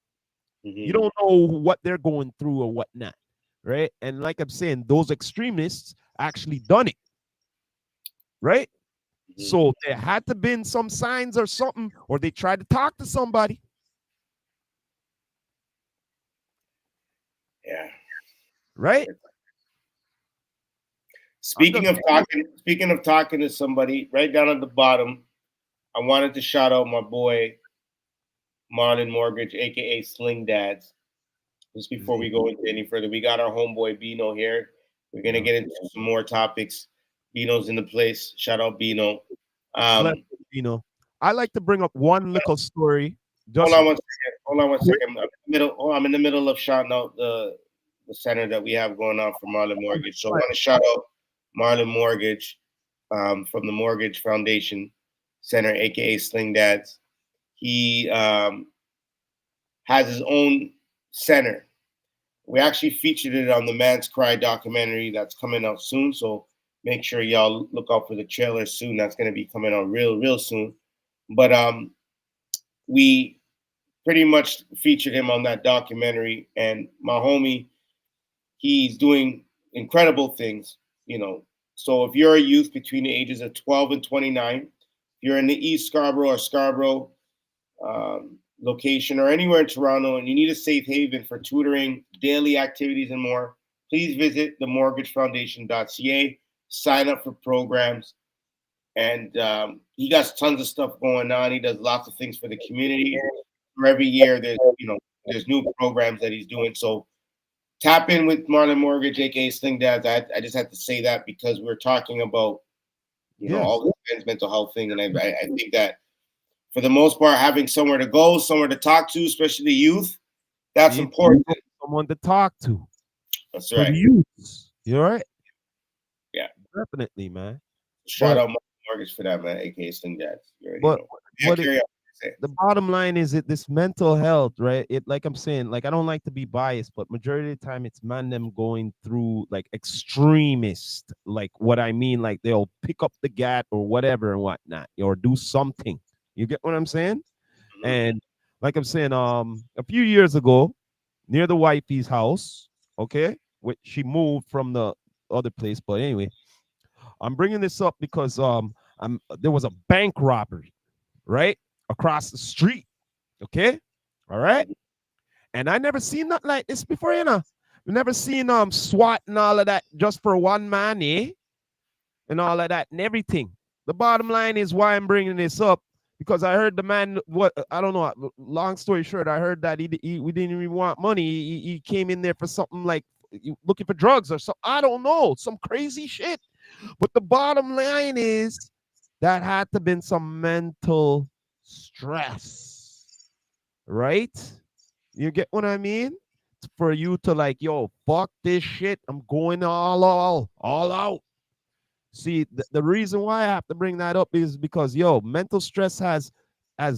Mm-hmm. You don't know what they're going through or whatnot, right? And like I'm saying, those extremists actually done it, right? Mm-hmm. So there had to been some signs or something, or they tried to talk to somebody. Yeah. Right? Speaking of talking to somebody, right down at the bottom, I wanted to shout out my boy Marlon Mortgage, aka Sling Dads. Just before we go into any further, we got our homeboy Bino here. We're gonna get into some more topics. Bino's in the place. Shout out Bino. I like to bring up one little story. Hold on one second. I'm in the middle of shouting out the center that we have going on for Marlon Mortgage. So I want to shout out Marlon Mortgage from the Mortgage Foundation Center, aka Sling Dads. He has his own center. We actually featured it on the Man's Cry documentary that's coming out soon. So make sure y'all look out for the trailer soon. That's going to be coming out real soon. But we pretty much featured him on that documentary, and my homie, he's doing incredible things, So if you're a youth between the ages of 12 and 29, if you're in the East Scarborough or Scarborough location or anywhere in Toronto, and you need a safe haven for tutoring, daily activities, and more, please visit themortgagefoundation.ca. sign up for programs. And he got tons of stuff going on. He does lots of things for the community. For every year, there's new programs that he's doing. So tap in with Marlon Mortgage, aka Sling Dads. I just had to say that because we're talking about all the men's mental health thing, and I think that for the most part, having somewhere to go, somewhere to talk to, especially the youth, that's important. Someone to talk to. That's For right. the youth. You're right. Yeah, definitely, man. Shout out Marlon Mortgage for that, man, aka Sling Dads. But the bottom line is this mental health, right? It, like I'm saying, like I don't like to be biased, but majority of the time it's man them going through like extremist, like what I mean, like they'll pick up the gat or whatever and whatnot, or do something. You get what I'm saying? Mm-hmm. And like I'm saying, a few years ago, near the wifey's house, okay, which she moved from the other place, but anyway, I'm bringing this up because there was a bank robbery, right, across the street. Okay, all right, and I never seen nothing like this before, you know. We never seen SWAT and all of that just for one man, and all of that and everything. The bottom line is why I'm bringing this up, because I heard the man, what I don't know. Long story short, I heard that we didn't even want money. He came in there for something like looking for drugs or something. I don't know, some crazy shit. But the bottom line is that had to been some mental stress, right? You get what I mean? For you to like, yo, fuck this shit. I'm going all out. See, the reason why I have to bring that up is because, yo, mental stress has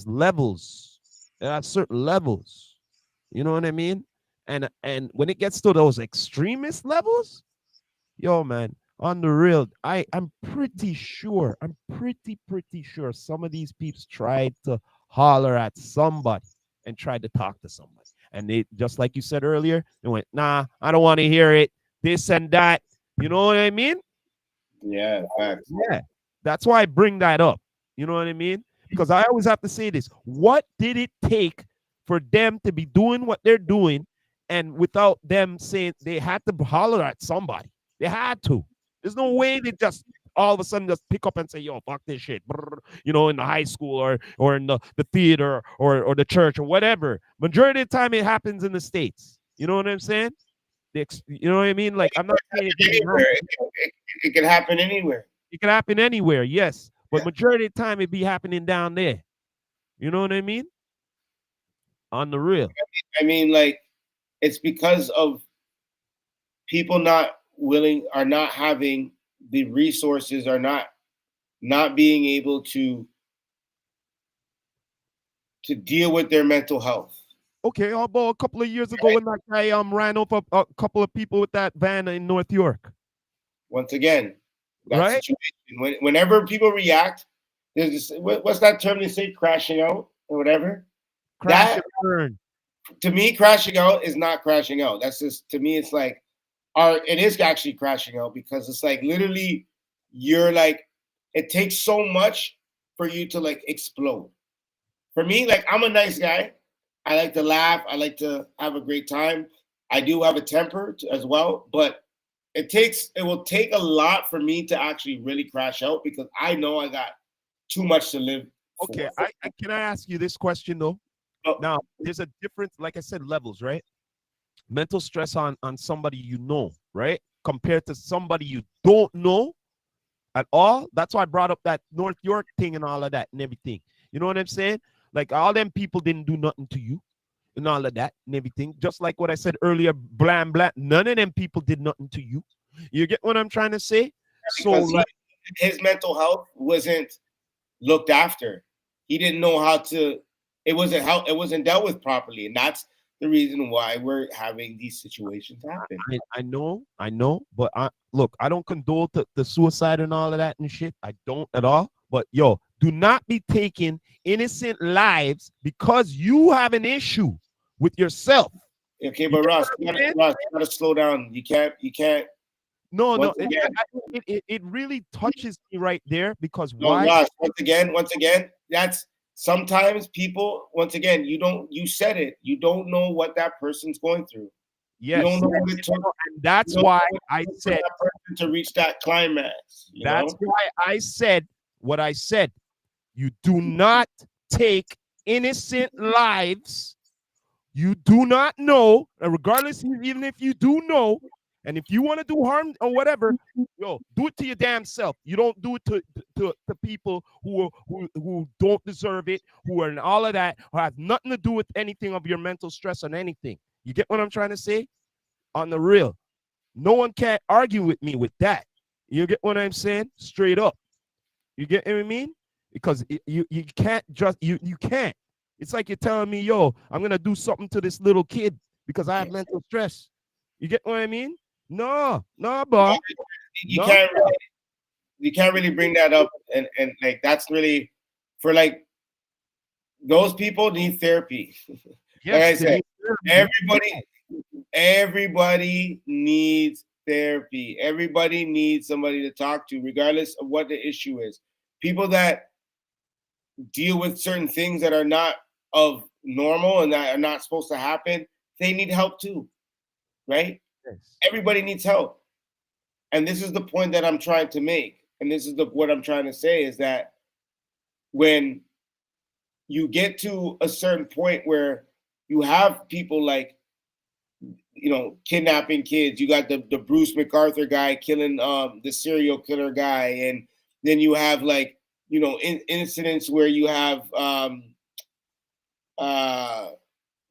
levels. There are certain levels. You know what I mean? And when it gets to those extremist levels, yo, man, on the real, I'm pretty sure some of these peeps tried to holler at somebody and tried to talk to somebody. And they, just like you said earlier, they went, nah, I don't want to hear it, this and that. You know what I mean? Yeah, facts. Yeah. That's why I bring that up. You know what I mean? Because I always have to say this. What did it take for them to be doing what they're doing, and without them saying, they had to holler at somebody? They had to. There's no way they just all of a sudden just pick up and say, yo, fuck this shit, you know, in the high school or in the theater or the church or whatever. Majority of the time it happens in the States. You know what I'm saying? You know what I mean? Like, I'm not saying it can happen anywhere. It can happen anywhere, yes. But majority of the time it be happening down there. You know what I mean? On the real. I mean, like, it's because of people not having the resources, are not being able to deal with their mental health. Okay, about a couple of years ago, when that guy ran over a couple of people with that van in North York. Once again, that situation. Whenever people react, there's this, what's that term they say, crashing out or whatever? Crash and burn. To me, crashing out is not crashing out. That's just, to me, it's like, it is actually crashing out, because it's like literally you're like, it takes so much for you to like explode. For me, like, I'm a nice guy. I like to laugh. I like to have a great time. I do have a temper as well, but it will take a lot for me to actually really crash out, because I know I got too much to live. Okay, can I ask you this question though? Oh. Now, there's a difference, like I said, levels, right? Mental stress on somebody you know, right? Compared to somebody you don't know at all. That's why I brought up that North York thing and all of that and everything. You know what I'm saying? Like, all them people didn't do nothing to you and all of that and everything. Just like what I said earlier, blam, blam. None of them people did nothing to you. You get what I'm trying to say? Because so, like, his mental health wasn't looked after. He didn't know how to. It wasn't dealt with properly, and that's the reason why we're having these situations happen. I know, but look, I don't condone the suicide and all of that and shit. I don't at all. But yo, do not be taking innocent lives because you have an issue with yourself. Okay, but Ross, you gotta slow down. You can't. No. It really touches me right there, because why? Ross, once again, that's sometimes people. Once again, you said it. You don't know what that person's going through. Yes, you don't know and that's why I said to reach that climax. That's why I said what I said. You do not take innocent lives. You do not know, and regardless, even if you do know, and if you want to do harm or whatever, yo, do it to your damn self. You don't do it to people who don't deserve it, who are in all of that, who have nothing to do with anything of your mental stress on anything. You get what I'm trying to say? On the real. No one can argue with me with that. You get what I'm saying? Straight up. You get what I mean? Because you can't just you can't. It's like you're telling me, yo, I'm gonna do something to this little kid because I have mental stress. You get what I mean? No, bro. You can't really bring that up, and like that's really for like those people need therapy. Yes, like I said, everybody needs therapy. Everybody needs somebody to talk to, regardless of what the issue is. People that deal with certain things that are not of normal and that are not supposed to happen, they need help too, right? Yes. Everybody needs help. And this is the point that I'm trying to make. And this is what I'm trying to say is that when you get to a certain point where you have people like, kidnapping kids, you got the Bruce MacArthur guy killing the serial killer guy. And then you have like, incidents where you have,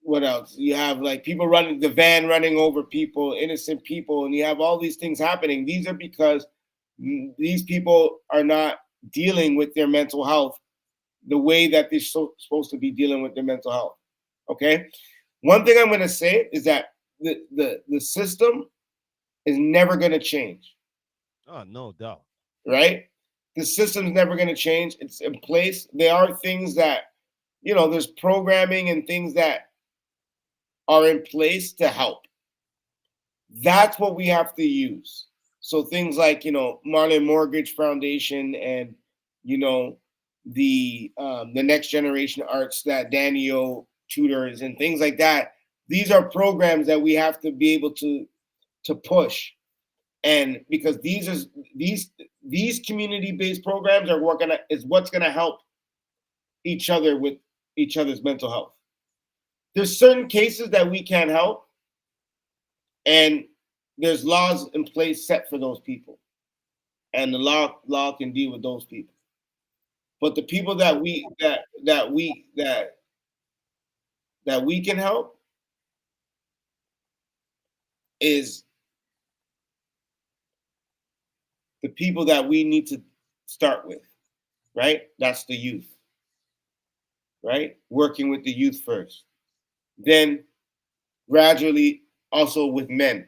what else? You have like people running the van, running over people, innocent people, and you have all these things happening. These are because these people are not dealing with their mental health the way that they're supposed to be dealing with their mental health. Okay. One thing I'm going to say is that the system is never going to change. Oh, no doubt. Right? The system's never going to change. It's in place. There are things that, there's programming and things that are in place to help. That's what we have to use. So things like, Marlin Mortgage Foundation and, the Next Generation Arts that Daniel tutors and things like that. These are programs that we have to be able to push. And because these community-based programs is what's gonna help each other with each other's mental health. There's certain cases that we can't help, and there's laws in place set for those people, and the law can deal with those people. But the people that we can help is the people that we need to start with, right? That's the youth, right? Working with the youth first. Then gradually also with men.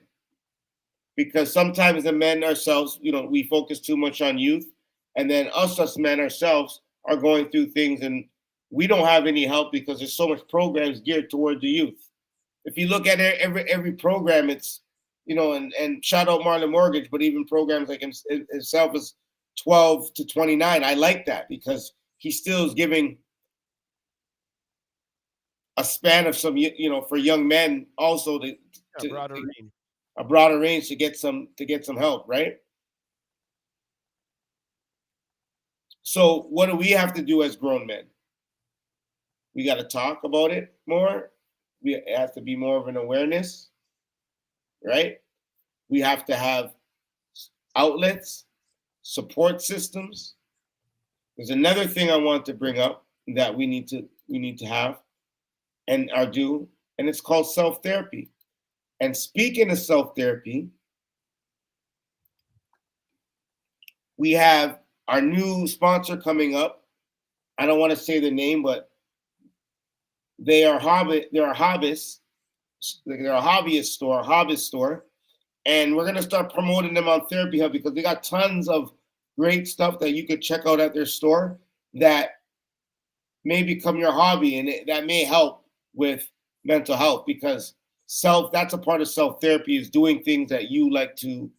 Because sometimes the men ourselves, we focus too much on youth, and then us as men ourselves are going through things and we don't have any help because there's so much programs geared toward the youth. If you look at every program, it's, and shout out Marlon Mortgage, but even programs like himself is 12 to 29. I like that because he still is giving a span of some, for young men also A broader range to get some help, right? So what do we have to do as grown men? We got to talk about it more. It has to be more of an awareness, right? We have to have outlets, support systems. There's another thing I want to bring up that we need to have and are do, and it's called self-therapy. And speaking of self-therapy, we have our new sponsor coming up. I don't want to say the name, but they're a hobbyist store, and we're going to start promoting them on Therapy Hub because they got tons of great stuff that you could check out at their store that may become your hobby, and that may help with mental health, because that's a part of self-therapy, is doing things that you like to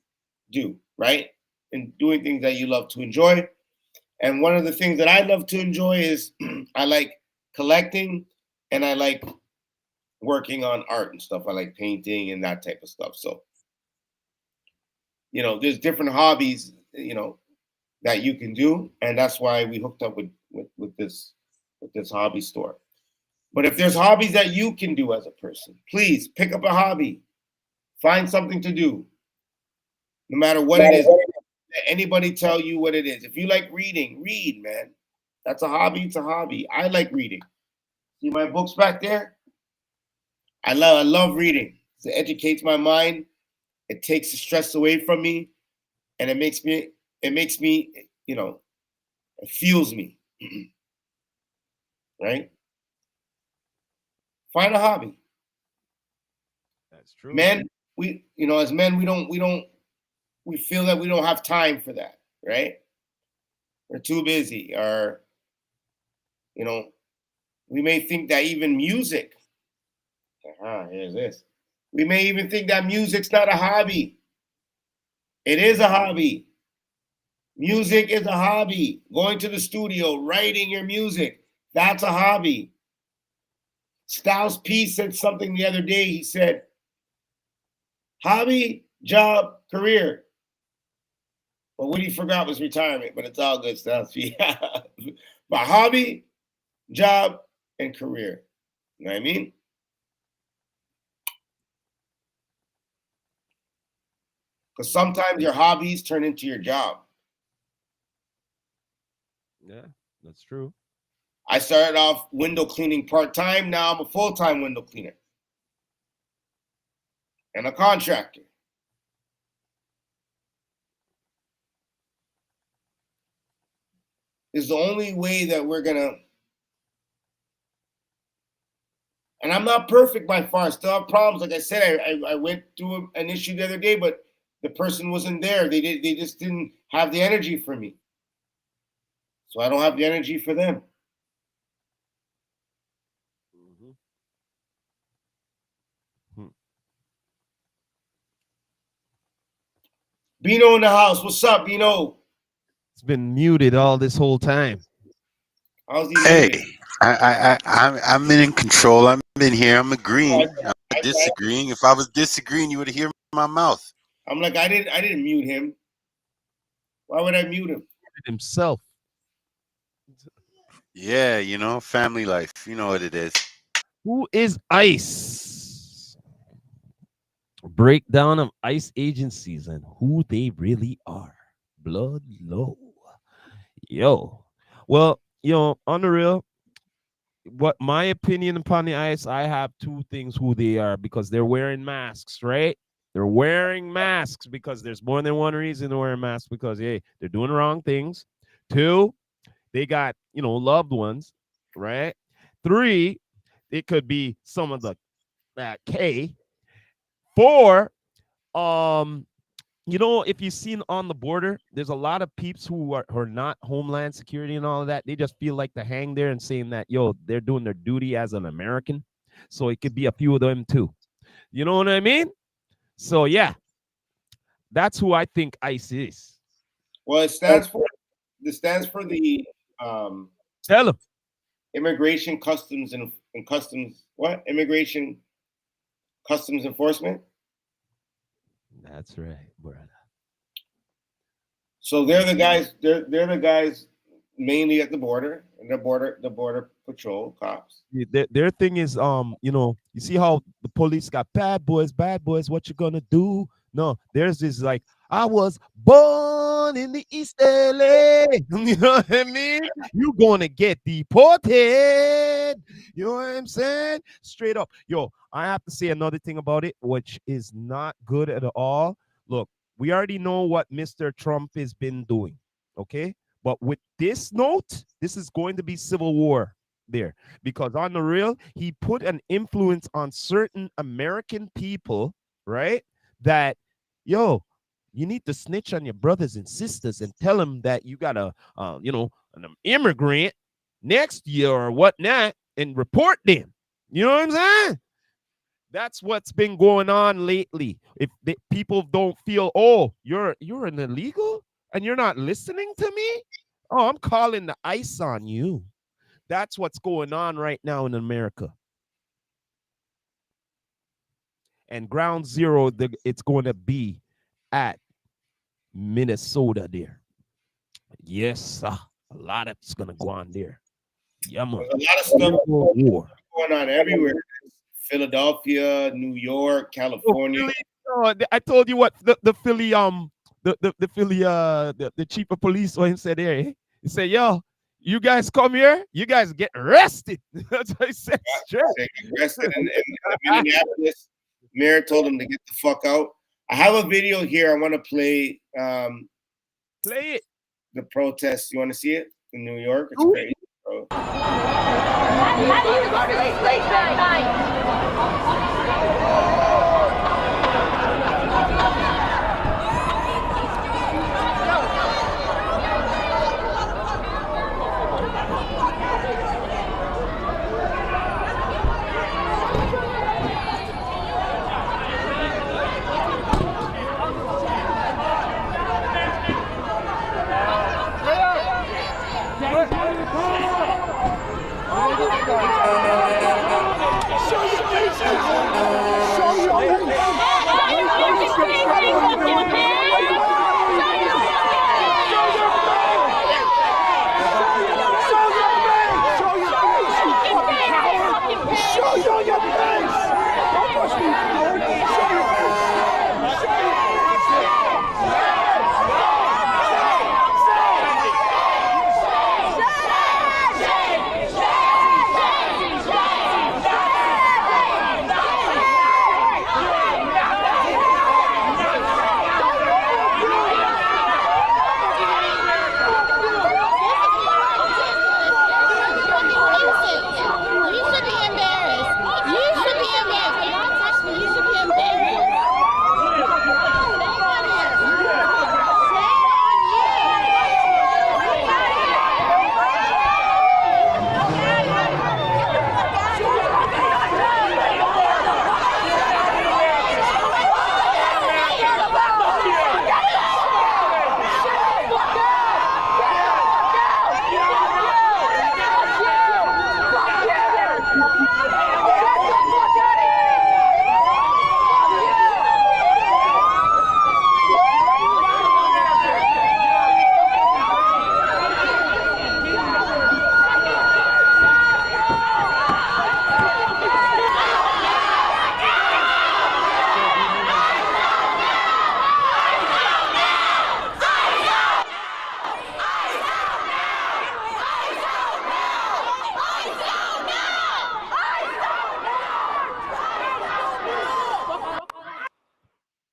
do, right? And doing things that you love to enjoy. And one of the things that I love to enjoy is I like collecting, and I like working on art and stuff. I like painting and that type of stuff. So there's different hobbies, that you can do, and that's why we hooked up with this hobby store. But if there's hobbies that you can do as a person, please pick up a hobby, find something to do, no matter what it is. Let anybody tell you what it is. If you like reading, read, man. That's a hobby. It's a hobby. I like reading. See my books back there? I love reading. It educates my mind. It takes the stress away from me, and it makes me, it fuels me. Right? Find a hobby. That's true. Men, as men, we feel that we don't have time for that, right? We're too busy, or, we may think that even music, here's this. We may even think that music's not a hobby. It is a hobby. Music is a hobby. Going to the studio, writing your music, that's a hobby. Styles P said something the other day. He said, hobby, job, career. But what he forgot was retirement, but it's all good stuff. But hobby, job, and career. You know what I mean? Because sometimes your hobbies turn into your job. Yeah, that's true. I started off window cleaning part-time. Now I'm a full-time window cleaner and a contractor. Is the only way that we're gonna, and I'm not perfect by far. I still have problems. Like I said, I went through an issue the other day, but the person wasn't there. They just didn't have the energy for me. So I don't have the energy for them. Bino in the house. What's up, Bino? It's been muted all this whole time. How's he? Hey, I'm in control. I'm in here. I'm agreeing. I'm not disagreeing. If I was disagreeing, you would hear my mouth. I'm like, I didn't mute him. Why would I mute him? Himself. Yeah, family life. You know what it is. Who is ICE? Breakdown of ICE agencies and who they really are. Blood low. Yo. Well, on the real, what my opinion upon the ICE, I have two things who they are, because they're wearing masks, right? They're wearing masks because there's more than one reason to wear masks, because hey, they're doing wrong things. Two, they got loved ones, right? Three, it could be some of the K. Four, if you've seen on the border, there's a lot of peeps who are not Homeland Security and all of that. They just feel like to hang there and saying that, they're doing their duty as an American. So it could be a few of them too. You know what I mean? So yeah, that's who I think ICE is. Well, it stands for the Tell them. Immigration Customs and Customs. What? Immigration Customs Enforcement. That's right, brother. So they're the guys. They're the guys mainly at the border, and the border patrol cops. Their thing is, you see how the police got bad boys. What you gonna do? No, there's this like, I was born in the East LA. You know what I mean? You gonna get deported. You know what I'm saying? Straight up. Yo, I have to say another thing about it, which is not good at all. Look, we already know what Mr. Trump has been doing. Okay. But with this note, this is going to be civil war there, because on the real, he put an influence on certain American people, right? That, you need to snitch on your brothers and sisters and tell them that you got an immigrant next year or whatnot, and report them. You know what I'm saying? That's what's been going on lately. If people don't feel, you're an illegal and you're not listening to me, I'm calling the ICE on you. That's what's going on right now in America. And ground zero, it's going to be at Minnesota there. Yes, sir. A lot of it's gonna go on there. Yeah, man. There's a lot of stuff War. going on everywhere. Philadelphia, New York, California. I told you what the Philly the Philly the chief of police when he said there. He said, "Yo, you guys come here, you guys get arrested." That's what he said. They get arrested in Minneapolis. Mayor told him to get the fuck out. I have a video here. I want to play. Play it. The protest. You want to see it in New York? It's crazy, bro.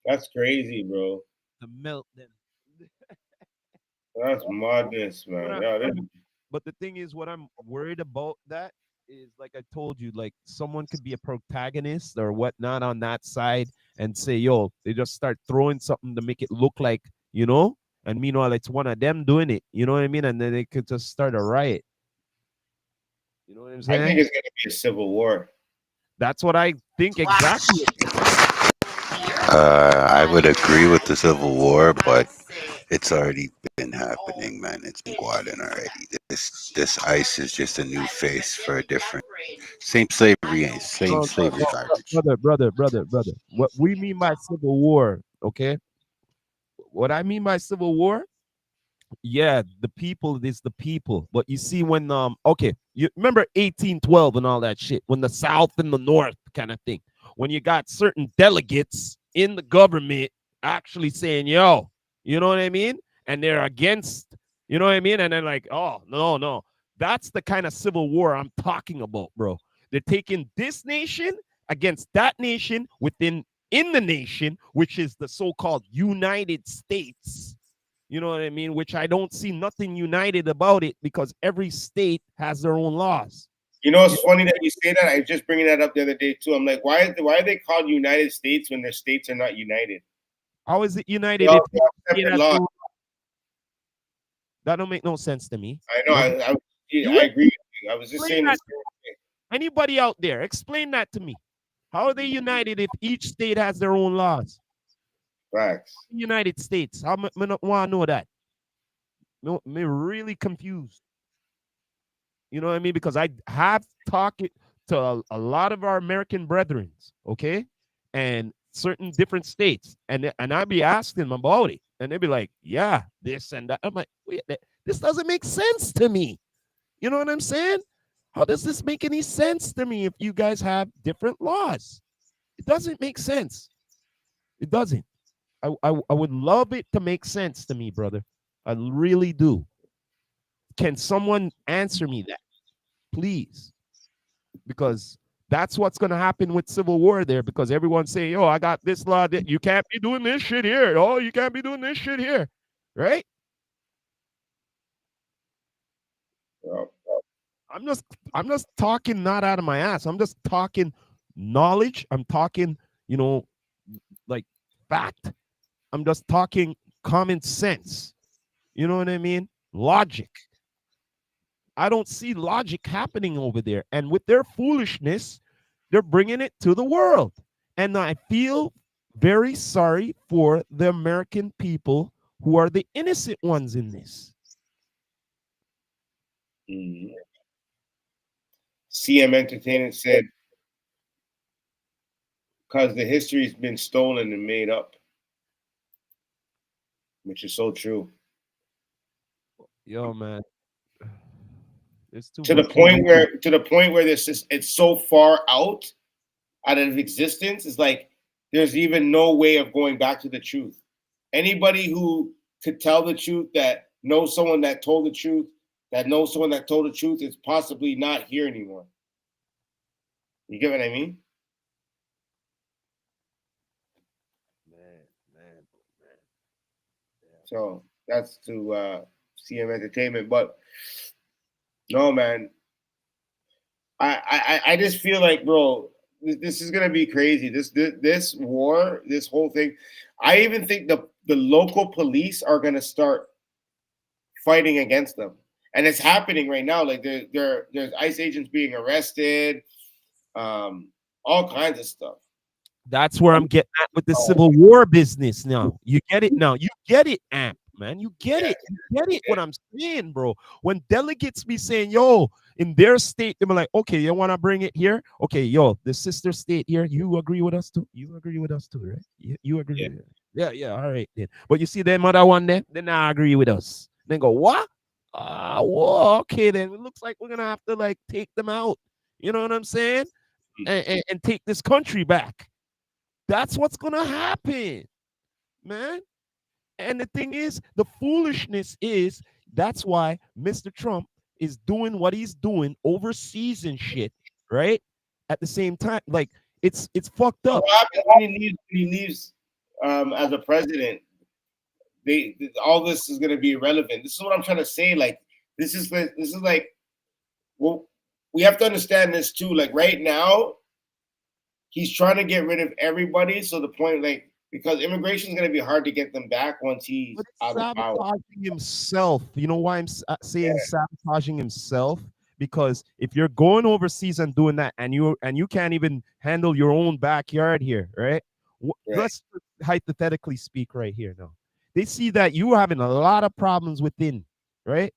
That's crazy, bro. To melt them. That's madness, man. Yeah, But the thing is, what I'm worried about that is, like I told you, like someone could be a protagonist or whatnot on that side and say, yo, they just start throwing something to make it look like, you know, and meanwhile it's one of them doing it, you know what I mean? And then they could just start a riot. You know what I'm saying? I think it's gonna be a civil war. That's what I think exactly. I would agree with the Civil War, but it's already been happening, man. It's been going on already. This ICE is just a new face for a different same slavery garbage. Brother. What we mean by civil war, okay? What I mean by civil war, yeah, the people is the people. But you see, when okay, you remember 1812 and all that shit, when the South and the North kind of thing, when you got certain delegates in the government actually saying, yo, you know what I mean? And they're against, you know what I mean? And they're like, oh, no. That's the kind of civil war I'm talking about, bro. They're taking this nation against that nation in the nation, which is the so-called United States. You know what I mean? Which I don't see nothing united about it, because every state has their own laws. You know, it's funny that you say that. I was just bringing that up the other day too. I'm like, why are they called United States when their states are not united? How is it united? That don't make no sense to me. I know. I agree with you. I was just saying this. Anybody out there, explain that to me. How are they united if each state has their own laws? Facts. United States. I want to know that. Me really confused. You know what I mean? Because I have talked to a lot of our American brethren, okay, and certain different states, and I be asking them about it, And they'd be like, yeah, this and that. I'm like, wait, this doesn't make sense to me. You know what I'm saying? How does this make any sense to me if you guys have different laws? It doesn't make sense. It doesn't. I would love it to make sense to me, brother. I really do. Can someone answer me that, please? Because that's what's going to happen with civil war there, because everyone's saying, oh, I got this law that you can't be doing this shit here. Oh, you can't be doing this shit here. Right? I'm just talking not out of my ass. I'm just talking knowledge. I'm talking, like fact. I'm just talking common sense. You know what I mean? Logic. I don't see logic happening over there. And with their foolishness, they're bringing it to the world. And I feel very sorry for the American people who are the innocent ones in this. CM Entertainment said, because the history's been stolen and made up, which is so true. Yo, man. It's to the point where this is, it's so far out of existence. It's like there's even no way of going back to the truth. Anybody who could tell the truth, that knows someone that told the truth, that knows someone that told the truth, is possibly not here anymore. You get what I mean? Man. So that's to CM Entertainment. But no, man, I just feel like, bro, this is gonna be crazy. This war, this whole thing. I even think the local police are gonna start fighting against them, and it's happening right now. Like there's ICE agents being arrested, all kinds of stuff. That's where I'm getting at with the Civil War business now. You get it now. You get it, Amp, man. You get it. You get it what I'm saying, bro. When delegates be saying, yo, in their state, they be like, okay, you want to bring it here? Okay, yo, the sister state here, you agree with us too? You agree with us too, right? You agree with it? Yeah, all right then. But you see them other one there, they not agree with us. Then go, what? Well, okay, then it looks like we're gonna have to like take them out. You know what I'm saying? And take this country back. That's what's gonna happen, man. And the thing is, the foolishness is, that's why Mr. Trump is doing what he's doing overseas and shit, right? At the same time, like it's fucked up. What happens when he leaves as a president? All this is gonna be irrelevant. This is what I'm trying to say. Like this is like, well, we have to understand this too. Like right now, he's trying to get rid of everybody. So the point, like, because immigration is going to be hard to get them back once he's out of power. Sabotaging himself. You know why I'm saying sabotaging himself? Because if you're going overseas and doing that, and you can't even handle your own backyard here, right? Let's hypothetically speak right here now. They see that you are having a lot of problems within, right?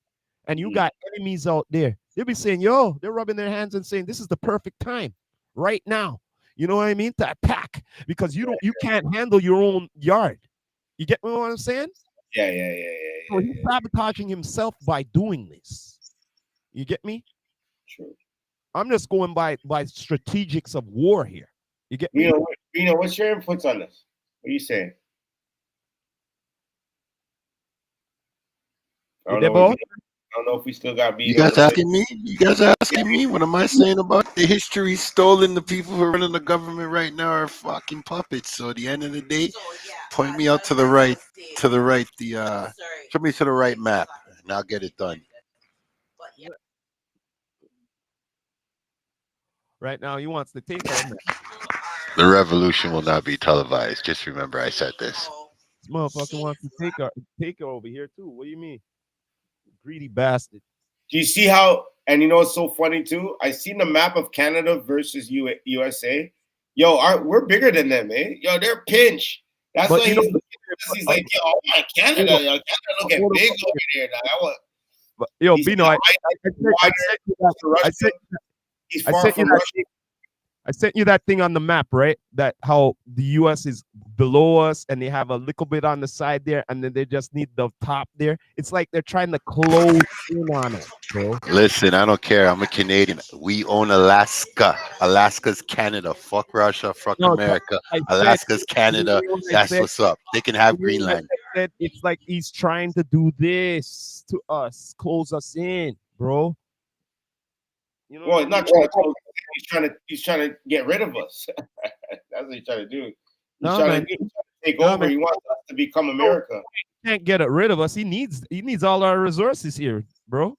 And you got enemies out there. They'll be saying, yo, they're rubbing their hands and saying, this is the perfect time right now. You know what I mean? To attack, because you can't handle your own yard. You get what I'm saying? Yeah. So he's sabotaging himself by doing this. You get me? True. I'm just going by strategics of war here. You get me? What's your inputs on this? What are you saying? I don't know if we still got beat. You guys asking me? You guys asking me? What am I saying about the history stolen? The people who are running the government right now are fucking puppets. So at the end of the day, point me out to the right, show me to the right map, and I'll get it done. Right now, he wants to take over. The revolution will not be televised. Just remember, I said this. This motherfucker wants to take her over here too. What do you mean? Greedy bastard. Do you see how? And you know what's so funny too? I seen the map of Canada versus USA. Yo, we're bigger than them, eh? Yo, they're pinch. That's why he's like, yo, oh my Canada, Canada looking big over there. But yo, Bino, I I sent you that thing on the map, right? That how the US is below us and they have a little bit on the side there, and then they just need the top there. It's like they're trying to close in on us, bro. Listen, I don't care. I'm a Canadian. We own Alaska. Alaska's Canada. Fuck Russia. Fuck No, America. I said, Alaska's Canada. I That's said, what's up. They can have you know what Greenland. I said, it's like he's trying to do this to us, close us in, bro. You know Well, what I he's not mean? trying to close. He's trying to get rid of us. That's what he's trying to do. No, man. He's trying to take No, over. man. He wants us to become America. Can't get it rid of us. He needs all our resources here, bro.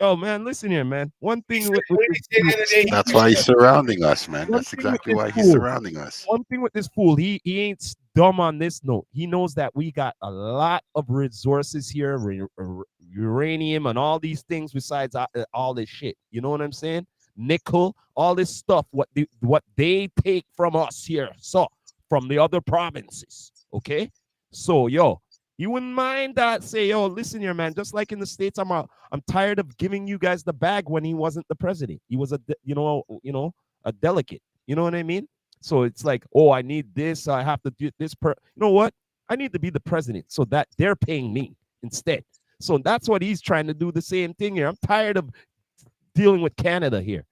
Oh man, listen here, man. One thing with What did this he say the fool, other day? That's why he's surrounding us, man. one That's thing with exactly this why he's fool, surrounding us. one thing with this fool, he ain't dumb on this note. He knows that we got a lot of resources here, uranium and all these things besides all this shit. You know what I'm saying? Nickel, all this stuff. What they take from us here, so from the other provinces. Okay, so yo, you wouldn't mind that? Say, yo, listen here, man. Just like in the States, I'm tired of giving you guys the bag when he wasn't the president. He was a delegate. You know what I mean? So it's like, oh, I need this. I have to do this. You know what? I need to be the president so that they're paying me instead. So that's what he's trying to do. The same thing here. I'm tired of dealing with Canada here.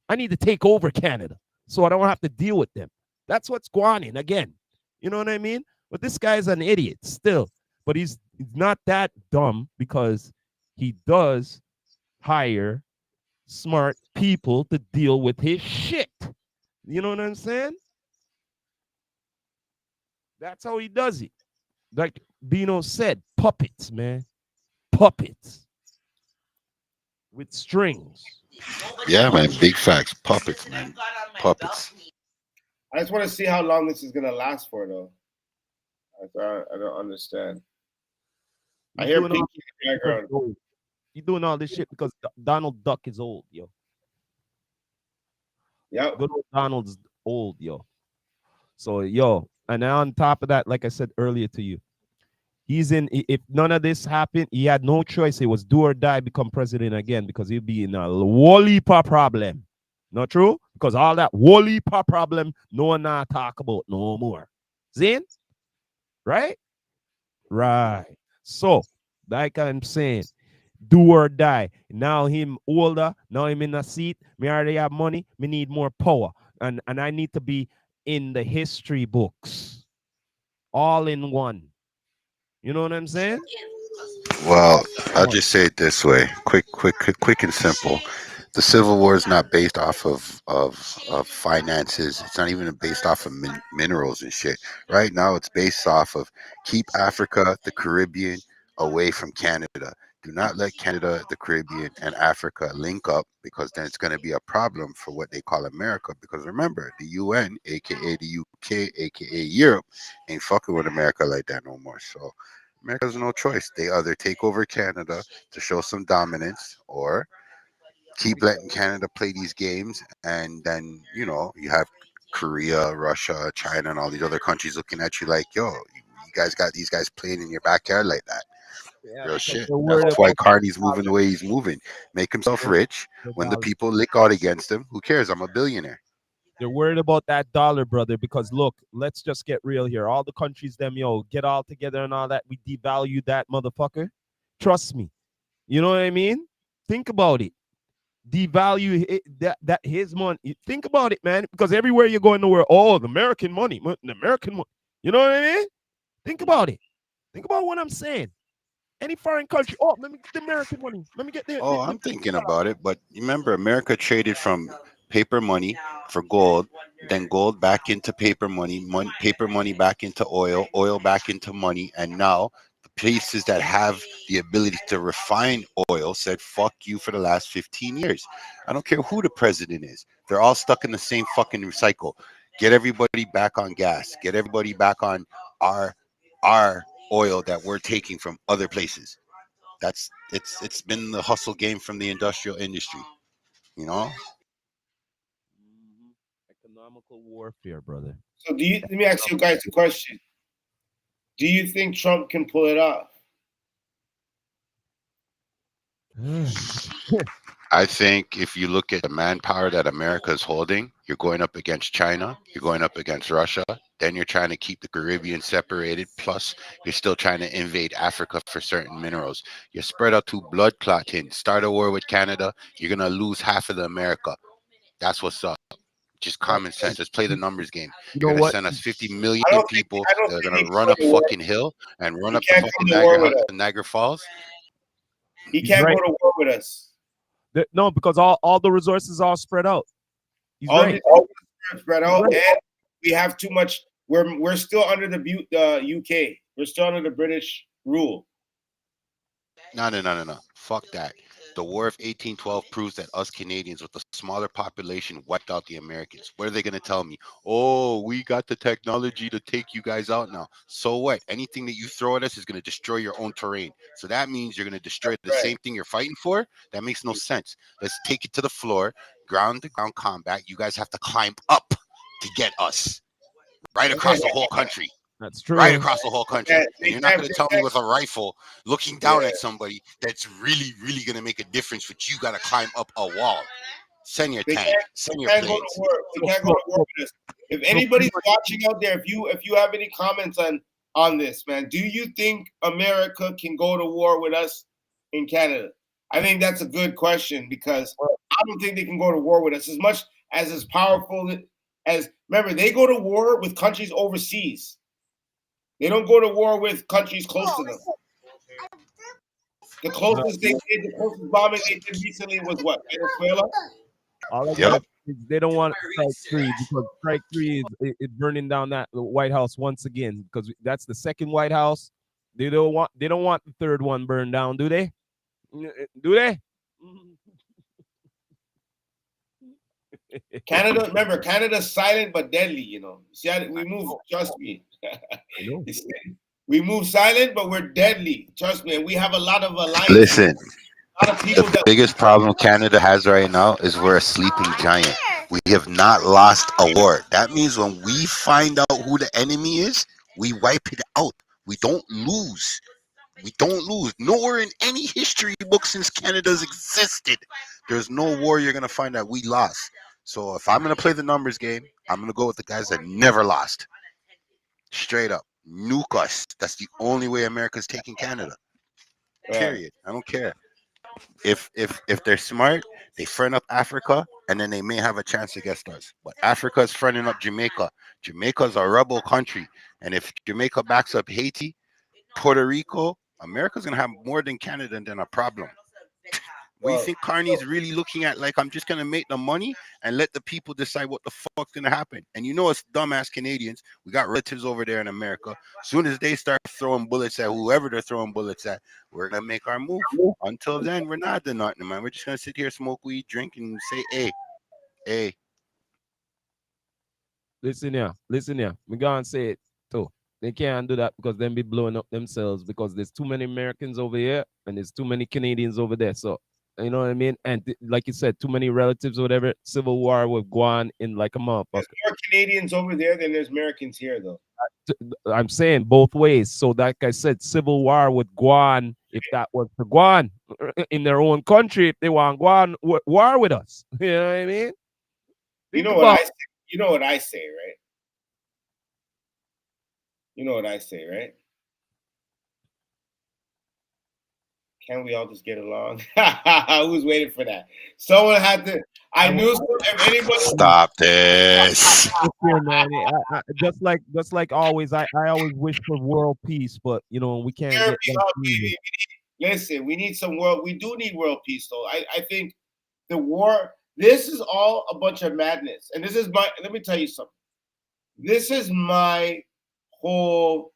I need to take over Canada so I don't have to deal with them. That's what's going on again. You know what I mean? But this guy's an idiot still. But he's not that dumb because he does hire smart people to deal with his shit. You know what I'm saying? That's how he does it. Like Bino said, puppets, man. Puppets with strings. Yeah, man. Big facts. Puppets, man. Puppets. I just want to see how long this is gonna last for, though. I don't understand. I hear Pinky in the background. He's doing all this shit because Donald Duck is old, yo. Yeah. Good old Donald's old, yo. So, yo, and on top of that, like I said earlier to you, he's in. If none of this happened, he had no choice. It was do or die, become president again because he'd be in a Wolipa problem. Not true? Because all that Wolipa problem, no one not talk about no more. Zin? Right? Right. So, like I'm saying, do or die. Now him older, now him in a seat. Me already have money. Me need more power. And I need to be in the history books. All in one. You know what I'm saying? Well, I'll just say it this way, quick and simple. The Civil War is not based off of finances. It's not even based off of minerals and shit. Right now, it's based off of keep Africa, the Caribbean, away from Canada. Do not let Canada, the Caribbean, and Africa link up because then it's going to be a problem for what they call America. Because remember, the UN, aka the UK, aka Europe, ain't fucking with America like that no more. So America has no choice. They either take over Canada to show some dominance or keep letting Canada play these games. And then, you have Korea, Russia, China, and all these other countries looking at you like, yo, you guys got these guys playing in your backyard like that. Yeah, Real because shit. they're worried That's why about Carney's moving the way he's moving. Make himself the rich. When the dollar. people lick out against him, who cares? I'm a billionaire. They're worried about that dollar, brother, because look, let's just get real here. All the countries, them, yo, get all together and all that. We devalue that motherfucker. Trust me. You know what I mean? Think about it. Devalue that his money. Think about it, man. Because everywhere you go in the world, oh, the American money, the American money. You know what I mean? Think about it. Think about what I'm saying. Any foreign country, oh, let me get the American money. Let me get the. Oh, I'm thinking about it. But remember, America traded from paper money for gold, then gold back into paper money, paper money back into oil, oil back into money, and now the places that have the ability to refine oil said fuck you for the last 15 years. I don't care who the president is. They're all stuck in the same fucking recycle. Get everybody back on gas. Get everybody back on our oil that we're taking from other places. It's been the hustle game from the industrial industry, you know. Economical warfare, brother. So let me ask you guys a question. Do you think Trump can pull it off? I think if you look at the manpower that America is holding, you're going up against China, you're going up against Russia, then you're trying to keep the Caribbean separated, plus you're still trying to invade Africa for certain minerals. You're spread out to blood clotting. Start a war with Canada, you're gonna lose half of the America. That's what's up. Just But common sense. Let's play the numbers game. you You're know gonna what? send us 50 million people I don't that are think gonna he can run go up to war. fucking hill and run He up the can't fucking come to war Niagara, with us. Niagara Falls. He He's can't right. go to war with us. No, because all the resources are spread out. He's All right. these are spread out, Right. and we have too much. We're still under the UK. We're still under the British rule. No. Fuck that. The War of 1812 proves that us Canadians with a smaller population wiped out the Americans. What are they going to tell me? Oh, we got the technology to take you guys out now. So what? Anything that you throw at us is going to destroy your own terrain. So that means you're going to destroy the Right. same thing you're fighting for? That makes no sense. Let's take it to the floor. Ground to ground combat. You guys have to climb up to get us. Right across the whole country. That's Right true. across the whole country. Yeah, And you're not going to tell me with a rifle looking down at somebody that's really, really going to make a difference, but you got to climb up a wall. Send your They tank. Send your can't go planes. to war. We can't go to war with us. If anybody's watching out there, if you have any comments on this, man, do you think America can go to war with us in Canada? I think that's a good question because I don't think they can go to war with us as much as powerful as. Remember, they go to war with countries overseas. They don't go to war with countries close to them. The closest they did, the closest bombing they did recently was what? Venezuela? All I Yep. got is they don't want strike three because strike three is it burning down that the White House once again because that's the second White House. They don't want the third one burned down, do they? Do they? Canada, remember, Canada's silent but deadly, you know. See, we move, trust me. know. We move silent, but we're deadly. Trust me. And we have a lot of alliances. Listen, a lot of people the biggest problem Canada has right now is we're a sleeping giant. We have not lost a war. That means when we find out who the enemy is, we wipe it out. We don't lose. We don't lose. Nowhere in any history book since Canada's existed, there's no war you're going to find that we lost. So if I'm going to play the numbers game, I'm going to go with the guys that never lost. Straight up. Nuke us. That's the only way America's taking Canada. Period. I don't care. If they're smart, they friend up Africa, and then they may have a chance against us. But Africa is friending up Jamaica. Jamaica's a rebel country, and if Jamaica backs up Haiti, Puerto Rico, America's gonna have more than Canada than a problem. What do you think Carney's really looking at? Like, I'm just gonna make the money and let the people decide what the fuck's gonna happen. And you know, us dumbass Canadians, we got relatives over there in America. As soon as they start throwing bullets at whoever they're throwing bullets at, we're gonna make our move. Until then, we're not doing nothing, man. We're just gonna sit here, smoke weed, drink, and say, hey. Listen here. We gonna say it too. They can't do that because then be blowing up themselves because there's too many Americans over here and there's too many Canadians over there. So you know what I mean? And like you said, too many relatives or whatever. Civil war with Guan in like a motherfucker. There's more Canadians over there than there's Americans here, though. I'm saying both ways. So like I said, civil war with Guan, if that was for Guan in their own country, if they want Guan war with us. You know what I mean? You know what I say, you know what I say, right? You know what I say, right? Can we all just get along? I was waiting for that. Someone had to. I knew if anybody. Stop this. Just like always, I always wish for world peace, but you know we can't get that. Listen, we need some world. We do need world peace, though. I think the war. This is all a bunch of madness, and this is my. Let me tell you something. This is my whole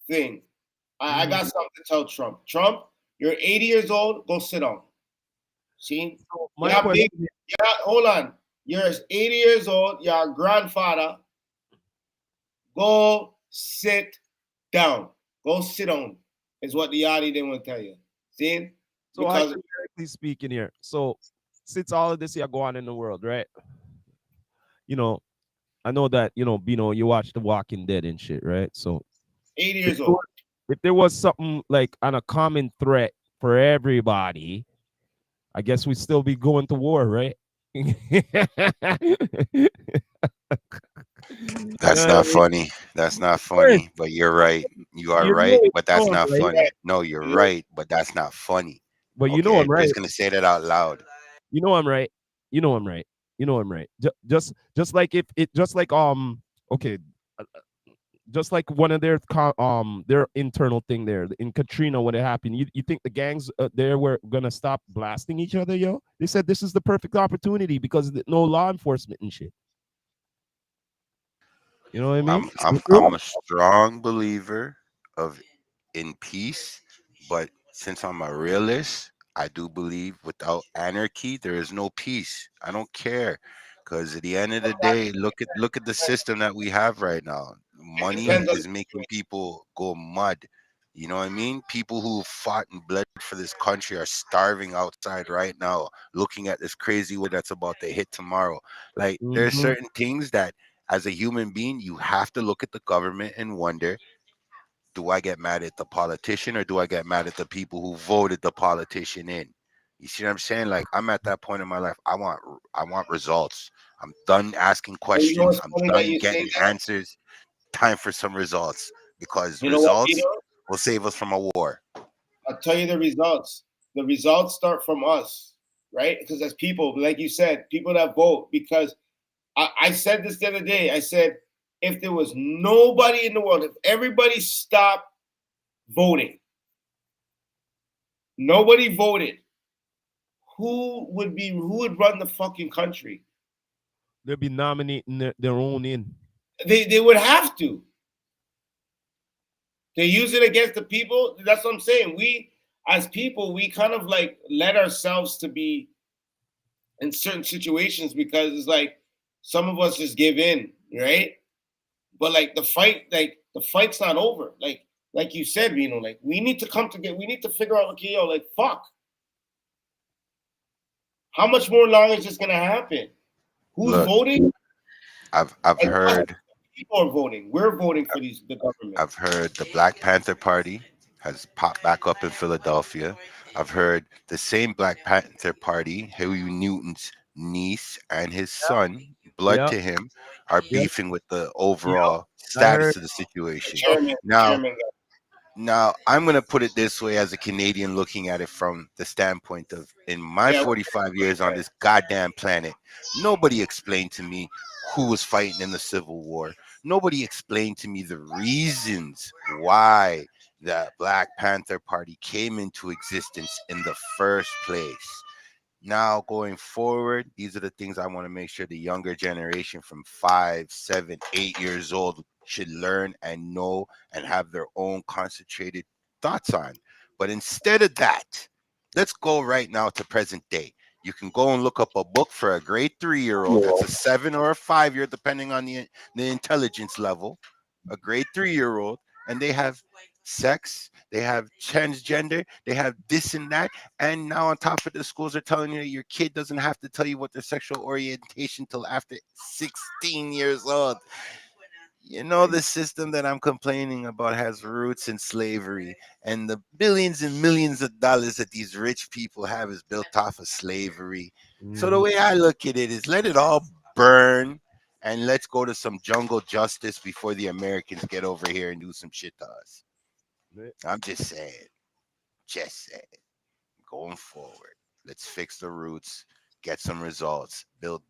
thing. I got something to tell Trump. Trump, you're 80 years old. Go sit down. See? Hold on. You're 80 years old. You're a grandfather. Go sit down. Go sit down. Is what the Yachty didn't want to tell you. See? So hypothetically speaking here. So since all of this here going on in the world, right? You know, I know that, you know, Bino, you watch The Walking Dead and shit, right? So 80 years old. If there was something like on a common threat for everybody, I guess we still be going to war, right? That's not funny. That's not Course, funny. But you're right. You are you right. But know that's I'm not right, funny. No, you're right. But that's not funny. but you know Okay, I'm I'm right. just gonna say that out loud. You know I'm right. You know I'm right. You know I'm right. Just like if it just like okay, uh, just like one of their internal thing there in Katrina when it happened. You think the gangs there were gonna stop blasting each other, yo? They said this is the perfect opportunity because no law enforcement and shit. You know what I mean? I'm a strong believer of in peace, but since I'm a realist, I do believe without anarchy there is no peace. I don't care, because at the end of the day, look at the system that we have right now. It Money depends on is making people go mud. You know what I mean? People who fought and bled for this country are starving outside right now, looking at this crazy weather that's about to hit tomorrow. Like there's Mhm. certain things that as a human being, you have to look at the government and wonder, do I get mad at the politician or do I get mad at the people who voted the politician in? You see what I'm saying? Like I'm at that point in my life. I want results. I'm done asking And you know questions. what's I'm funny that done you say getting that? answers. Time for some results because You know what, results Peter? will save us from a war. I'll tell you the results. The results start from us, right? Because as people, like you said, people that vote, because I said this the other day. I said, if there was nobody in the world, if everybody stopped voting, nobody voted, who would run the fucking country? They'll be nominating their own in. They would have to. They use it against the people. That's what I'm saying. We as people, we kind of like let ourselves to be in certain situations because it's like some of us just give in, right? But like the fight's not over. Like you said, you know, like we need to come together. We need to figure out, okay, yo, like fuck, how much more long is this gonna happen? Who's Look, voting? I've And us heard people are voting. We're voting for the government. I've heard the Black Panther Party has popped back up in Philadelphia. I've heard the same Black Panther Party, Huey Newton's niece and his son, blood Yeah, to him, are yeah, beefing with the yeah. overall I heard. status of the The situation. chairman, Now, chairman. now, I'm going to put it this way as a Canadian looking at it from the standpoint of in my Yeah, 45 years on this goddamn planet, nobody explained to me who was fighting in the Civil War. Nobody explained to me the reasons why the Black Panther Party came into existence in the first place. Now, going forward, these are the things I want to make sure the younger generation from 5, 7, 8 years old should learn and know and have their own concentrated thoughts on. But instead of that, let's go right now to present day. You can go and look up a book for a grade 3 year old. That's a 7 or a 5 year, depending on the intelligence level. A grade 3 year old, and they have sex, they have transgender, they have this and that, and now on top of the schools are telling you that your kid doesn't have to tell you what their sexual orientation till after 16 years old. You know, the system that I'm complaining about has roots in slavery, and the billions and millions of dollars that these rich people have is built off of slavery. So the Mhm. way I look at it is let it all burn and let's go to some jungle justice before the Americans get over here and do some shit to us. I'm just saying, going forward. Let's fix the roots, get some results, build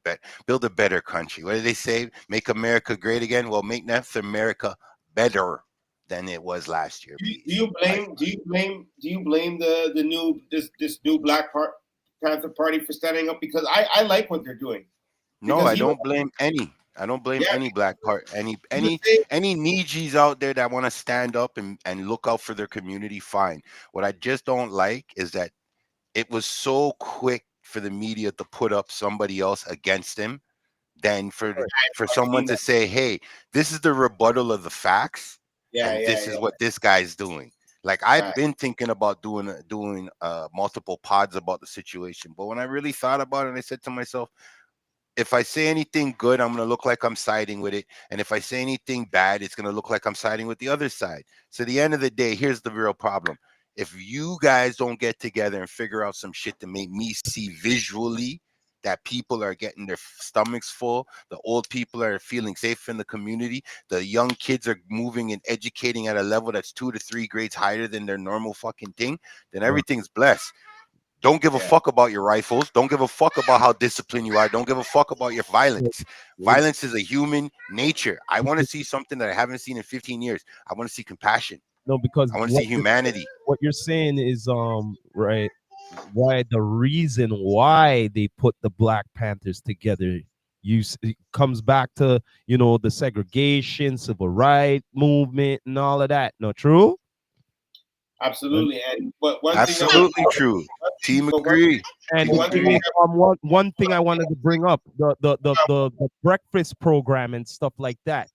a better country. What do they say? Make America great again. Well, make North America better than it was last year, Do please. you blame? Do you blame the new this new Panther Party for standing up? Because I like what they're doing. No, Because I even don't blame any. I don't blame yeah, any black part, even say any Nijis out there that want to stand up and look out for their community. Fine. What I just don't like is that it was so quick for the media to put up somebody else against him than for I've someone seen to that. say, "Hey, this is the rebuttal of the facts, Yeah, and yeah, this is yeah. what this guy's doing." Like I've Right. been thinking about doing multiple pods about the situation, but when I really thought about it, I said to myself, if I say anything good, I'm gonna look like I'm siding with it, and if I say anything bad, it's gonna look like I'm siding with the other side. So at the end of the day, here's the real problem: if you guys don't get together and figure out some shit to make me see visually that people are getting their stomachs full, the old people are feeling safe in the community, the young kids are moving and educating at a level that's 2 to 3 grades higher than their normal fucking thing, then everything's blessed. Don't give a fuck about your rifles. Don't give a fuck about how disciplined you are. Don't give a fuck about your violence. Violence is a human nature. I want to see something that I haven't seen in 15 years. I want to see compassion. No, because I want to see humanity. what you're saying is right, why the reason why they put the Black Panthers together it comes back to, you know, the segregation, civil rights movement and all of that. No, true? Absolutely. And but one Absolutely thing true. Team but one- agree. And Team one agree. one thing I wanted to bring up, the breakfast program and stuff like that.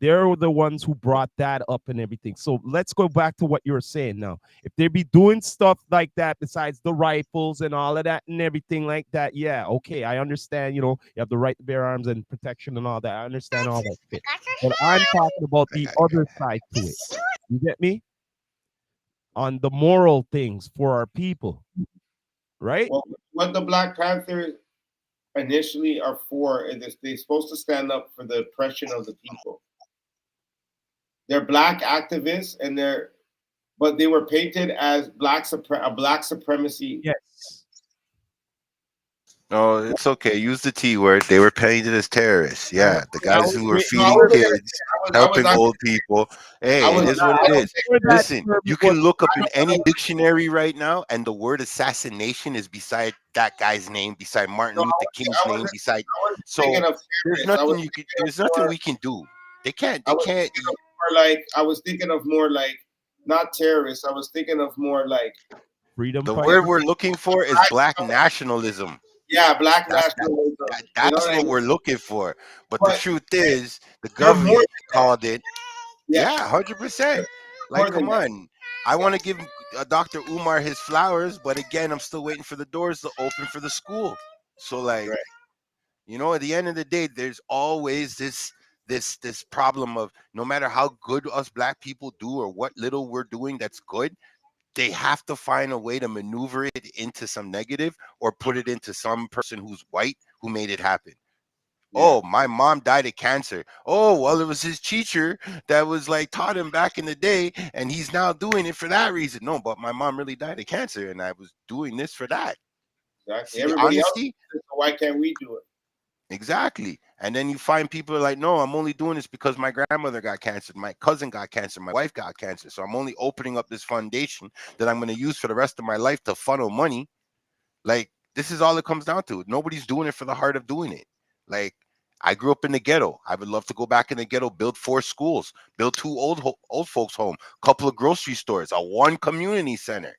They're the ones who brought that up and everything. So let's go back to what you're saying now. If they be doing stuff like that besides the rifles and all of that and everything like that, yeah, okay, I understand. You know, you have the right to bear arms and protection and all that. I understand all that shit. But I'm talking about the other side to it. You get me? On the moral things for our people, right? well, what the Black Panthers initially are for is they're supposed to stand up for the oppression of the people. They're black activists, and but they were painted as a black supremacy. Yes. No, it's okay. Use the T word. They were painted as terrorists. Yeah, the guys who were No, feeding kids, helping old people. Hey, it is what it is. Listen, you can look up in any dictionary right now, and the word assassination is beside that guy's name, beside Martin Luther King's name, beside. So there's nothing you can. There's nothing we can do. They can't. They can't. I was thinking of more like not terrorists. I was thinking of more like Freedom. The word we're looking for is black nationalism. Yeah, black That's nationalism. That's what we're looking for. But the truth is, the government called it. Yeah, 100%. Like, come on. I want to give Dr. Umar his flowers, but again, I'm still waiting for the doors to open for the school. So, like, you know, at the end of the day, there's always this problem of no matter how good us black people do or what little we're doing that's good, they have to find a way to maneuver it into some negative or put it into some person who's white who made it happen. Oh, my mom died of cancer. Oh, well, it was his teacher that was like taught him back in the day, and he's now doing it for that reason. No, but my mom really died of cancer, and I was doing this for that. Exactly. See, Everybody honesty? else, so why can't we do it? Exactly. And then you find people are like, no, I'm only doing this because my grandmother got cancer, my cousin got cancer, my wife got cancer. So I'm only opening up this foundation that I'm going to use for the rest of my life to funnel money. Like, this is all it comes down to. Nobody's doing it for the heart of doing it. Like, I grew up in the ghetto. I would love to go back in the ghetto, build 4 schools, build 2 old folks home, couple of grocery stores, a 1 community center.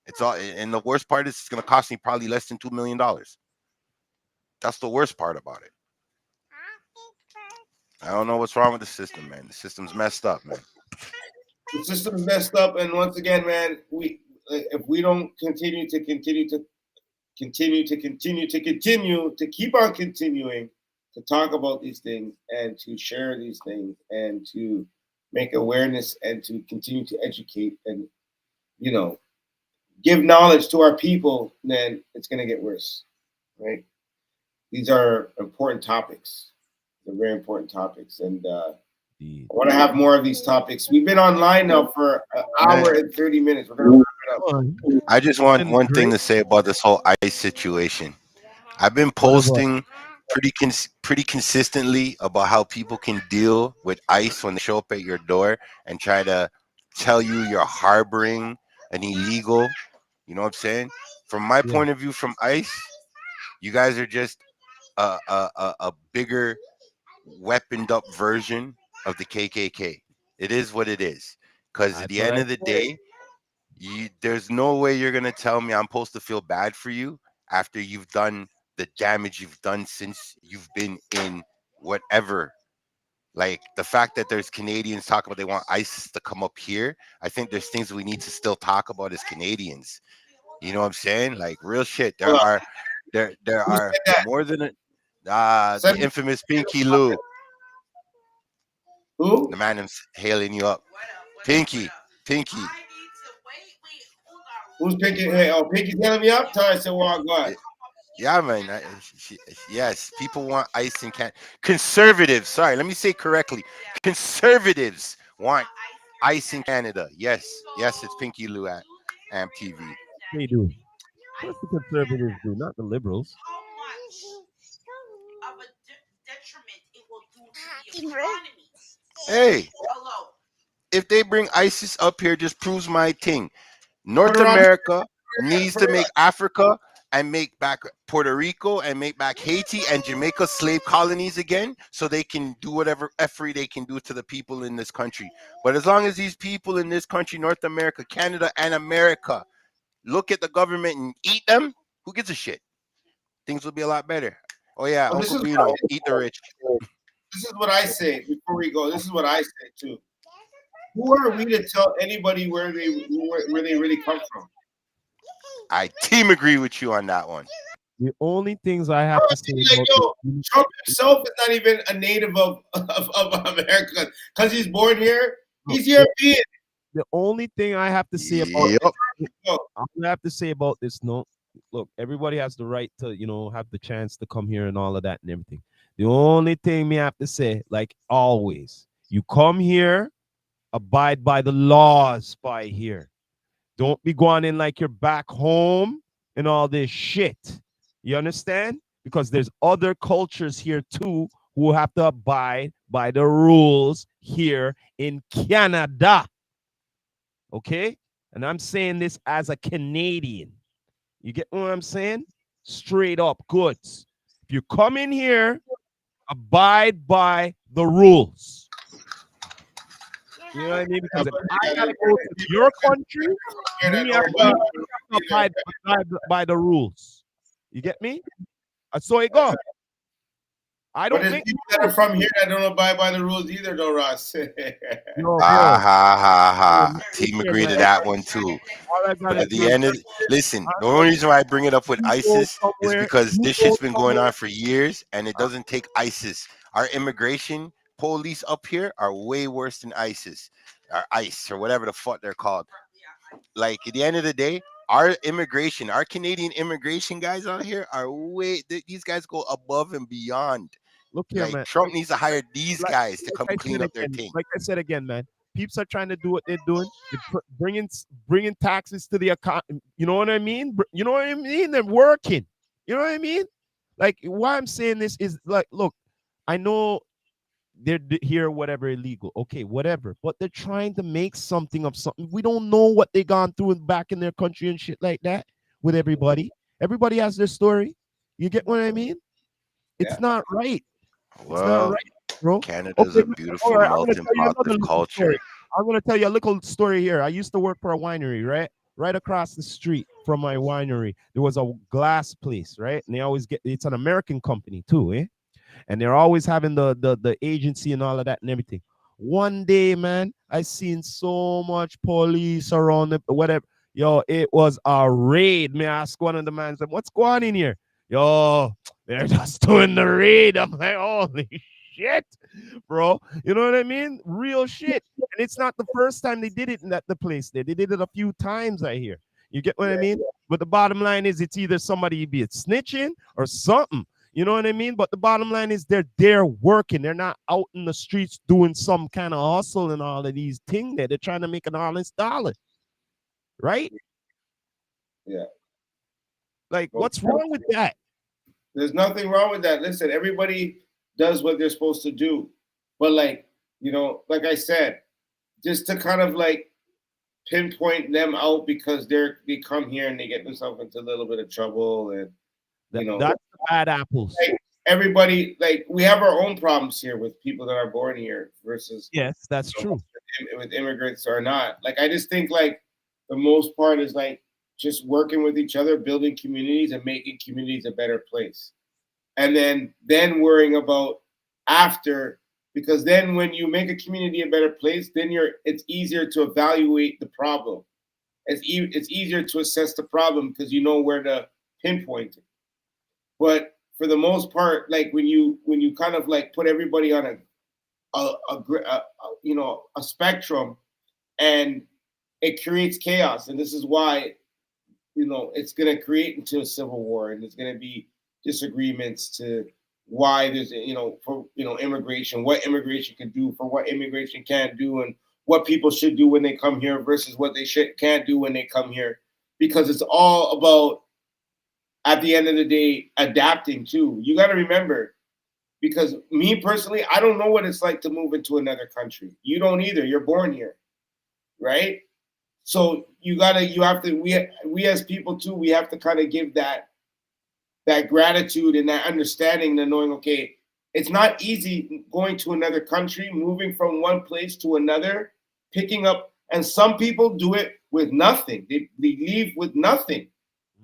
It's all, and the worst part is it's going to cost me probably less than $2 million. That's the worst part about it. I don't know what's wrong with the system, man. The system's messed up, man. The system's messed up, and once again, man, if we don't continue to keep on continuing to talk about these things and to share these things and to make awareness and to continue to educate and, you know, give knowledge to our people, then it's going to get worse, right? These are important topics. They're very important topics, and I want to have more of these topics. We've been online now for an hour and 30 minutes. We're going to wrap it up. I just want one thing to say about this whole ICE situation. I've been posting pretty consistently about how people can deal with ICE when they show up at your door and try to tell you you're harboring an illegal. You know what I'm saying? From my point of view, from ICE, you guys are just a bigger weaponed up version of the KKK. It is what it is. Because at the end of the day, there's no way you're gonna tell me I'm supposed to feel bad for you after you've done the damage you've done since you've been in whatever. Like the fact that there's Canadians talking about they want ISIS to come up here. I think there's things we need to still talk about as Canadians. You know what I'm saying? Like real shit. There are more than the infamous Pinky Lou. Who? The man is hailing you up. Pinky. Who's picking? Hey, oh, Pinky's telling me up. Tell I said, well, go ahead. Yeah, man. Yes, people want ice in Canada. Conservatives, sorry, let me say correctly. Conservatives want ice in Canada. Yes, it's Pinky Lou at AMP TV. They do. Of course the conservatives do, not the liberals. Hey, if they bring ISIS up here, just proves my thing. North Put her on- America needs put to her make Africa and make back Puerto Rico and make back Haiti and Jamaica slave colonies again, so they can do whatever effery they can do to the people in this country. But as long as these people in this country, North America, Canada, and America, look at the government and eat them, who gives a shit? Things will be a lot better. Oh yeah, Well, this Uncle is Bruno, what eat the rich. This is what I say before we go. This is what I say too. Who are we to tell anybody where they really come from? I team agree with you on that one. The only things I have to say Like, about yo, this- Trump himself is not even a native of America because he's born here. He's European. the only thing I have to say about Yep. I'm gonna have to say about this. No, look, everybody has the right to, have the chance to come here and all of that and everything. The only thing me have to say, like always, you come here, abide by the laws by here. Don't be going in like you're back home and all this shit. You understand? Because there's other cultures here too who have to abide by the rules here in Canada. Okay? And I'm saying this as a Canadian. You get what I'm saying? Straight up goods. If you come in here, abide by the rules. You know what I mean? Because if I gotta go to your country, me have to abide by the rules. You get me? So it go. I But don't there's think people that are from here that don't abide by the rules either, though, Ross. no, Ha bro. ha ha ha. Team agree to that one too. All I But gotta at do the is end of listen, the only reason why I bring it up with you go ISIS is somewhere, because you this go shit's been going somewhere. on for years and it doesn't take ISIS. Our immigration police up here are way worse than ISIS or ICE or whatever the fuck they're called. Like at the end of the day, our immigration, our Canadian immigration guys out here are these guys go above and beyond. Look here, Like man. Trump needs to hire these Like- guys to come I clean said up their again, thing. like I said again, man. Peeps are trying to do what they're doing. They're bringing taxes to the account. You know what I mean? You know what I mean? They're working. You know what I mean? Like why I'm saying this is like, look, I know they're here, whatever illegal, okay, whatever, but they're trying to make something of something. We don't know what they gone through back in their country and shit like that with everybody. Everybody has their story. You get what I mean? It's Yeah. not right. It's not Well, right, bro. Canada's Okay, a beautiful all right, I'm gonna melting tell you pot another of little culture. story. I'm gonna tell you a little story here. I used to work for a winery, right across the street from my winery. There was a glass place, right? And they always it's an American company too, eh? And they're always having the agency and all of that and everything. One day, man, I seen so much police around the whatever. Yo, it was a raid. Me ask one of the man, what's going on in here? Yo, they're just doing the raid. I'm like, holy shit, bro. You know what I mean? Real shit. And it's not the first time they did it in the place there. They did it a few times, I hear. You get what I mean? But the bottom line is it's either somebody be it snitching or something. You know what I mean? But the bottom line is they're there working. They're not out in the streets doing some kind of hustle and all of these things there. They're trying to make an honest dollar. Right? Yeah. Like, what's wrong with that? There's nothing wrong with that. Listen, everybody does what they're supposed to do. But like, like I said, just to kind of like pinpoint them out because they come here and they get themselves into a little bit of trouble and that's the bad apples. Like everybody, like we have our own problems here with people that are born here versus yes, that's true. With immigrants or not. Like I just think like the most part is like just working with each other, building communities and making communities a better place. And then worrying about after, because then when you make a community a better place, then it's easier to evaluate the problem. It's easier to assess the problem because you know where to pinpoint it. But for the most part, like when you kind of like put everybody on a spectrum, and it creates chaos. And this is why it's going to create into a civil war, and there's going to be disagreements to why there's, for, immigration, what immigration can do, for what immigration can't do, and what people should do when they come here versus what they can't do when they come here, because it's all about, at the end of the day, adapting too. You got to remember, because me personally, I don't know what it's like to move into another country. You don't either. You're born here, right? So you have to, we as people too, we have to kind of give that gratitude and that understanding, and knowing, okay, it's not easy going to another country, moving from one place to another, picking up, and some people do it with nothing. They leave with nothing,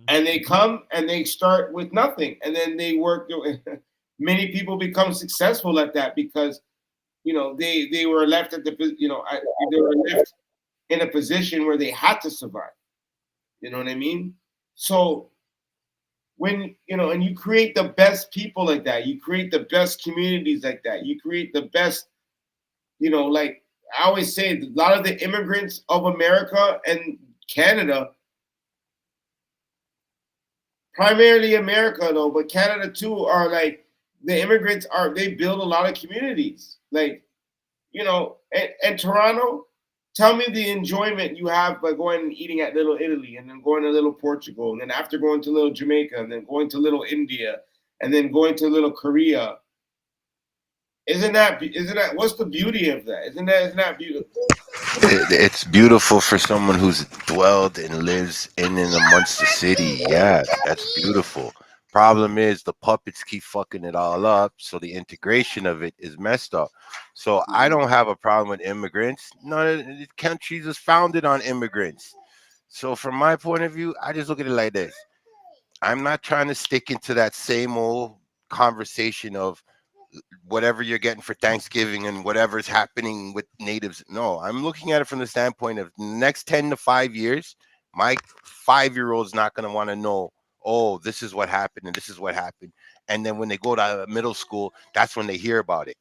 and they come and they start with nothing, and then they work. Many people become successful at that because, they were left at they were left in a position where they had to survive. You know what I mean? So when, and you create the best people like that, you create the best communities like that, you create the best, like I always say, a lot of the immigrants of America and Canada, primarily America though, but Canada too, are like, the immigrants they build a lot of communities. Like, and Toronto, tell me the enjoyment you have by going and eating at Little Italy, and then going to Little Portugal, and then after going to Little Jamaica, and then going to Little India, and then going to Little Korea. Isn't that what's the beauty of that? Isn't that beautiful? It's beautiful for someone who's dwelled and lives in and amongst the city. Yeah, that's beautiful. Problem is the puppets keep fucking it all up, so the integration of it is messed up. So I don't have a problem with immigrants. None of the countries is founded on immigrants. So from my point of view, I just look at it like this. I'm not trying to stick into that same old conversation of whatever you're getting for Thanksgiving and whatever's happening with natives. No, I'm looking at it from the standpoint of the next 10 to 5 years, my 5-year-old's not going to want to know, oh, this is what happened and this is what happened. And then when they go to middle school, that's when they hear about it.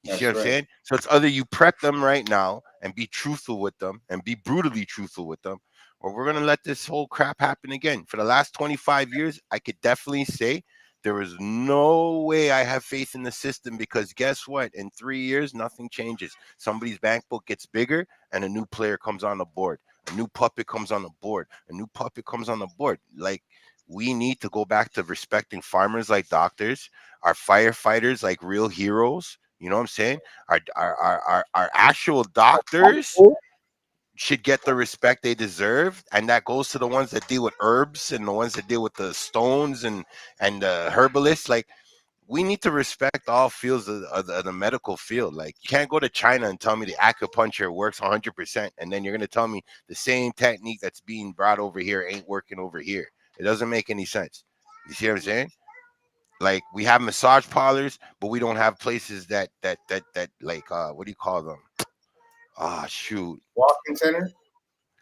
You see what I'm saying? So it's either you prep them right now and be truthful with them and be brutally truthful with them, or we're going to let this whole crap happen again. For the last 25 years, I could definitely say there is no way I have faith in the system, because guess what? In 3 years, nothing changes. Somebody's bank book gets bigger and a new player comes on the board. A new puppet comes on the board. A new puppet comes on the board. Like, we need to go back to respecting farmers like doctors, our firefighters like real heroes. You know what I'm saying? Our actual doctors should get the respect they deserve, and that goes to the ones that deal with herbs and the ones that deal with the stones and the herbalists. Like, we need to respect all fields of the medical field. Like, you can't go to China and tell me the acupuncture works 100%, and then you're going to tell me the same technique that's being brought over here ain't working over here. It doesn't make any sense. You see what I'm saying? Like, we have massage parlors, but we don't have places that like what do you call them? Ah, shoot. Walking center.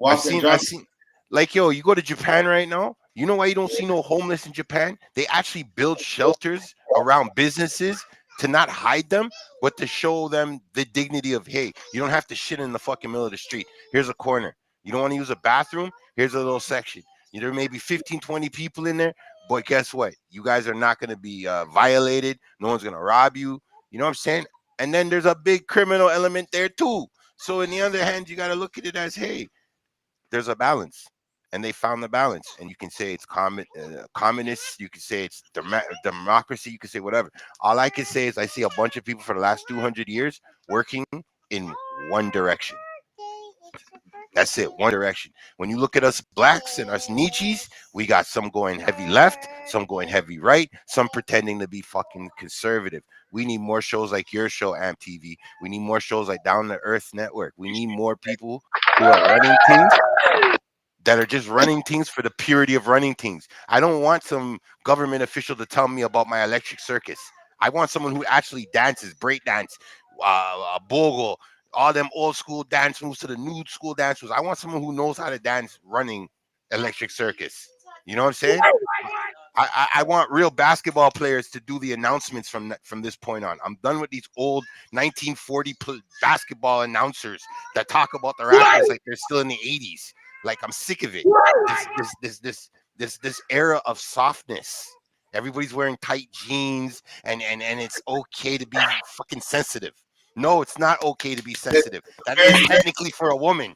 I seen. Like, yo, you go to Japan right now. You know why you don't see no homeless in Japan? They actually build shelters around businesses to not hide them, but to show them the dignity of, hey, you don't have to shit in the fucking middle of the street. Here's a corner. You don't want to use a bathroom? Here's a little section. There may be 15, 20 people in there, but guess what? You guys are not going to be violated. No one's going to rob you. You know what I'm saying? And then there's a big criminal element there too. So in the other hand, you got to look at it as, hey, there's a balance. And they found the balance. And you can say it's communist. You can say it's democracy. You can say whatever. All I can say is I see a bunch of people for the last 200 years working in one direction. That's it, one direction. When you look at us blacks and us Nietzsche's, we got some going heavy left, some going heavy right, some pretending to be fucking conservative. We need more shows like your show, AMP TV. We need more shows like Down to Earth Network. We need more people who are running things that are just running things for the purity of running things. I don't want some government official to tell me about my electric circus. I want someone who actually dances, break dance, bogle, all them old school dance moves to the new school dance moves. I want someone who knows how to dance running electric circus. You know what I'm saying? I want real basketball players to do the announcements from this point on. I'm done with these old 1940 basketball announcers that talk about the Raptors like they're still in the 80s. Like I'm sick of it. This era of softness. Everybody's wearing tight jeans and it's okay to be fucking sensitive. No, it's not okay to be sensitive. That is technically for a woman.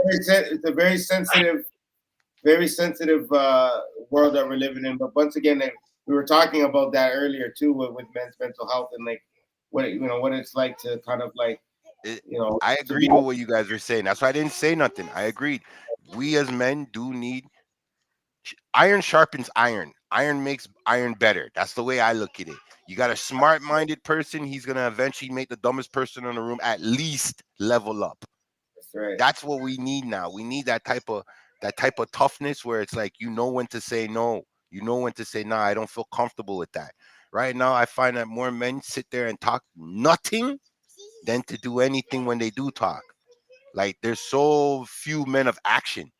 It's a very sensitive world that we're living in. But once again, like, we were talking about that earlier too with men's mental health and like what what it's like to kind of like I agreed with what you guys were saying. That's why I didn't say nothing. I agreed. We as men do need iron sharpens iron. Iron makes iron better. That's the way I look at it. You got a smart-minded person, he's gonna eventually make the dumbest person in the room at least level up. That's right. That's what we need now. We need that type of toughness where it's like you know when to say no. You know when to say nah, I don't feel comfortable with that. Right now, I find that more men sit there and talk nothing than to do anything when they do talk. Like there's so few men of action.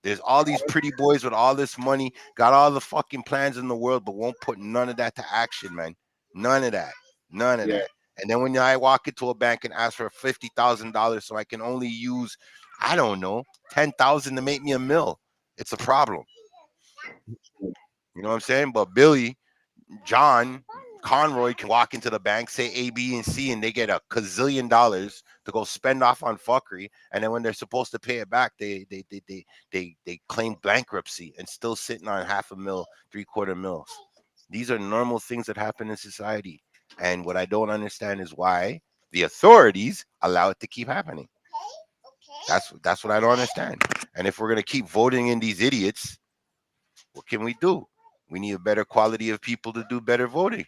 There's all these pretty boys with all this money, got all the fucking plans in the world, but won't put none of that to action, man. None of that. None of that. And then when I walk into a bank and ask for $50,000 so I can only use, I don't know, 10,000 to make me a mill, it's a problem. You know what I'm saying? But Billy, John, Conroy can walk into the bank, say A, B, and C, and they get a gazillion dollars to go spend off on fuckery. And then when they're supposed to pay it back, they claim bankruptcy and still sitting on $500,000, $750,000 mils. These are normal things that happen in society. And what I don't understand is why the authorities allow it to keep happening. That's what I don't understand. And if we're gonna keep voting in these idiots, what can we do? We need a better quality of people to do better voting.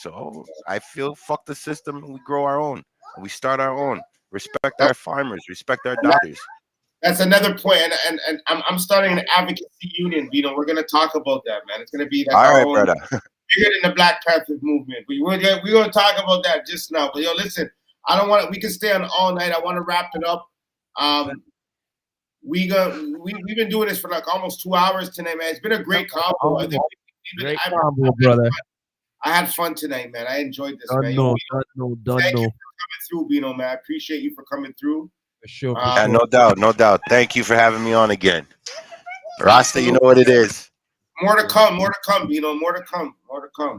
So I feel fuck the system and we grow our own. And we start our own. Respect our farmers, respect our doctors. That's another point. And I'm starting an advocacy union. We're gonna talk about that, man. It's gonna be like all right, brother. Bigger than the Black Panther movement. We're gonna talk about that just now. But listen, I don't want we can stay on all night. I want to wrap it up. We've been doing this for like almost 2 hours tonight, man. It's been a great combo. Great combo, brother. I had fun tonight, man. I enjoyed this, man. Thank you for coming through, Bino, man. I appreciate you for coming through. For sure. Yeah, no doubt. Thank you for having me on again. Rasta, you know what it is. More to come, Bino. More to come.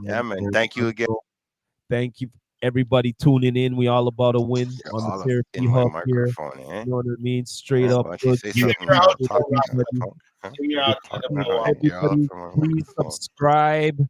Yeah, man. Thank you again. Thank you, everybody tuning in. We all about a win on the Therapy Hub here. Eh? You know what I mean? Straight up. Everybody, please subscribe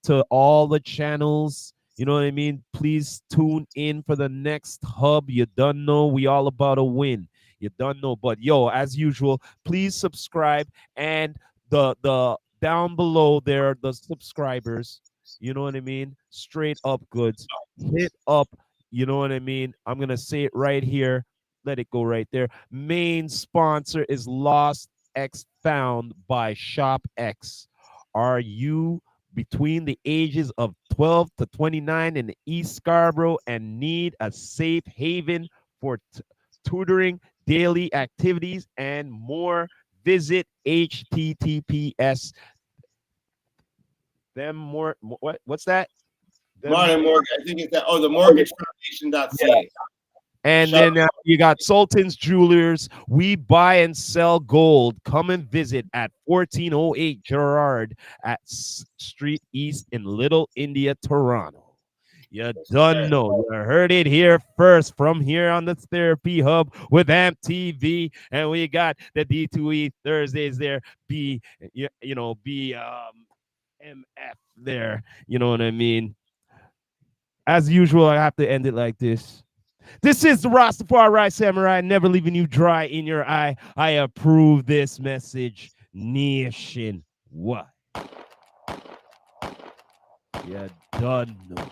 to all the channels. You know what I mean? Please tune in for the next hub. You done know we all about a win. You done know. But yo, as usual, please subscribe, and the down below there, the subscribers. You know what I mean? Straight up goods. Hit up. You know what I mean? I'm gonna say it right here. Let it go right there. Main sponsor is Lost X Found by Shop X. Are you between the ages of 12 to 29 in the East Scarborough and need a safe haven for tutoring, daily activities, and more? Visit https. What's that? Modern Mortgage. I think it's that. Oh, the mortgagefoundation.ca. And then you got Sultan's Jewelers. We buy and sell gold. Come and visit at 1408 Gerard at Street East in Little India, Toronto. You done know. You heard it here first from here on the Therapy Hub with AMP TV. And we got the D2E Thursdays there. MF there. You know what I mean? As usual, I have to end it like this. This is the Rastafari Samurai, never leaving you dry in your eye. I approve this message nationwide. You done know.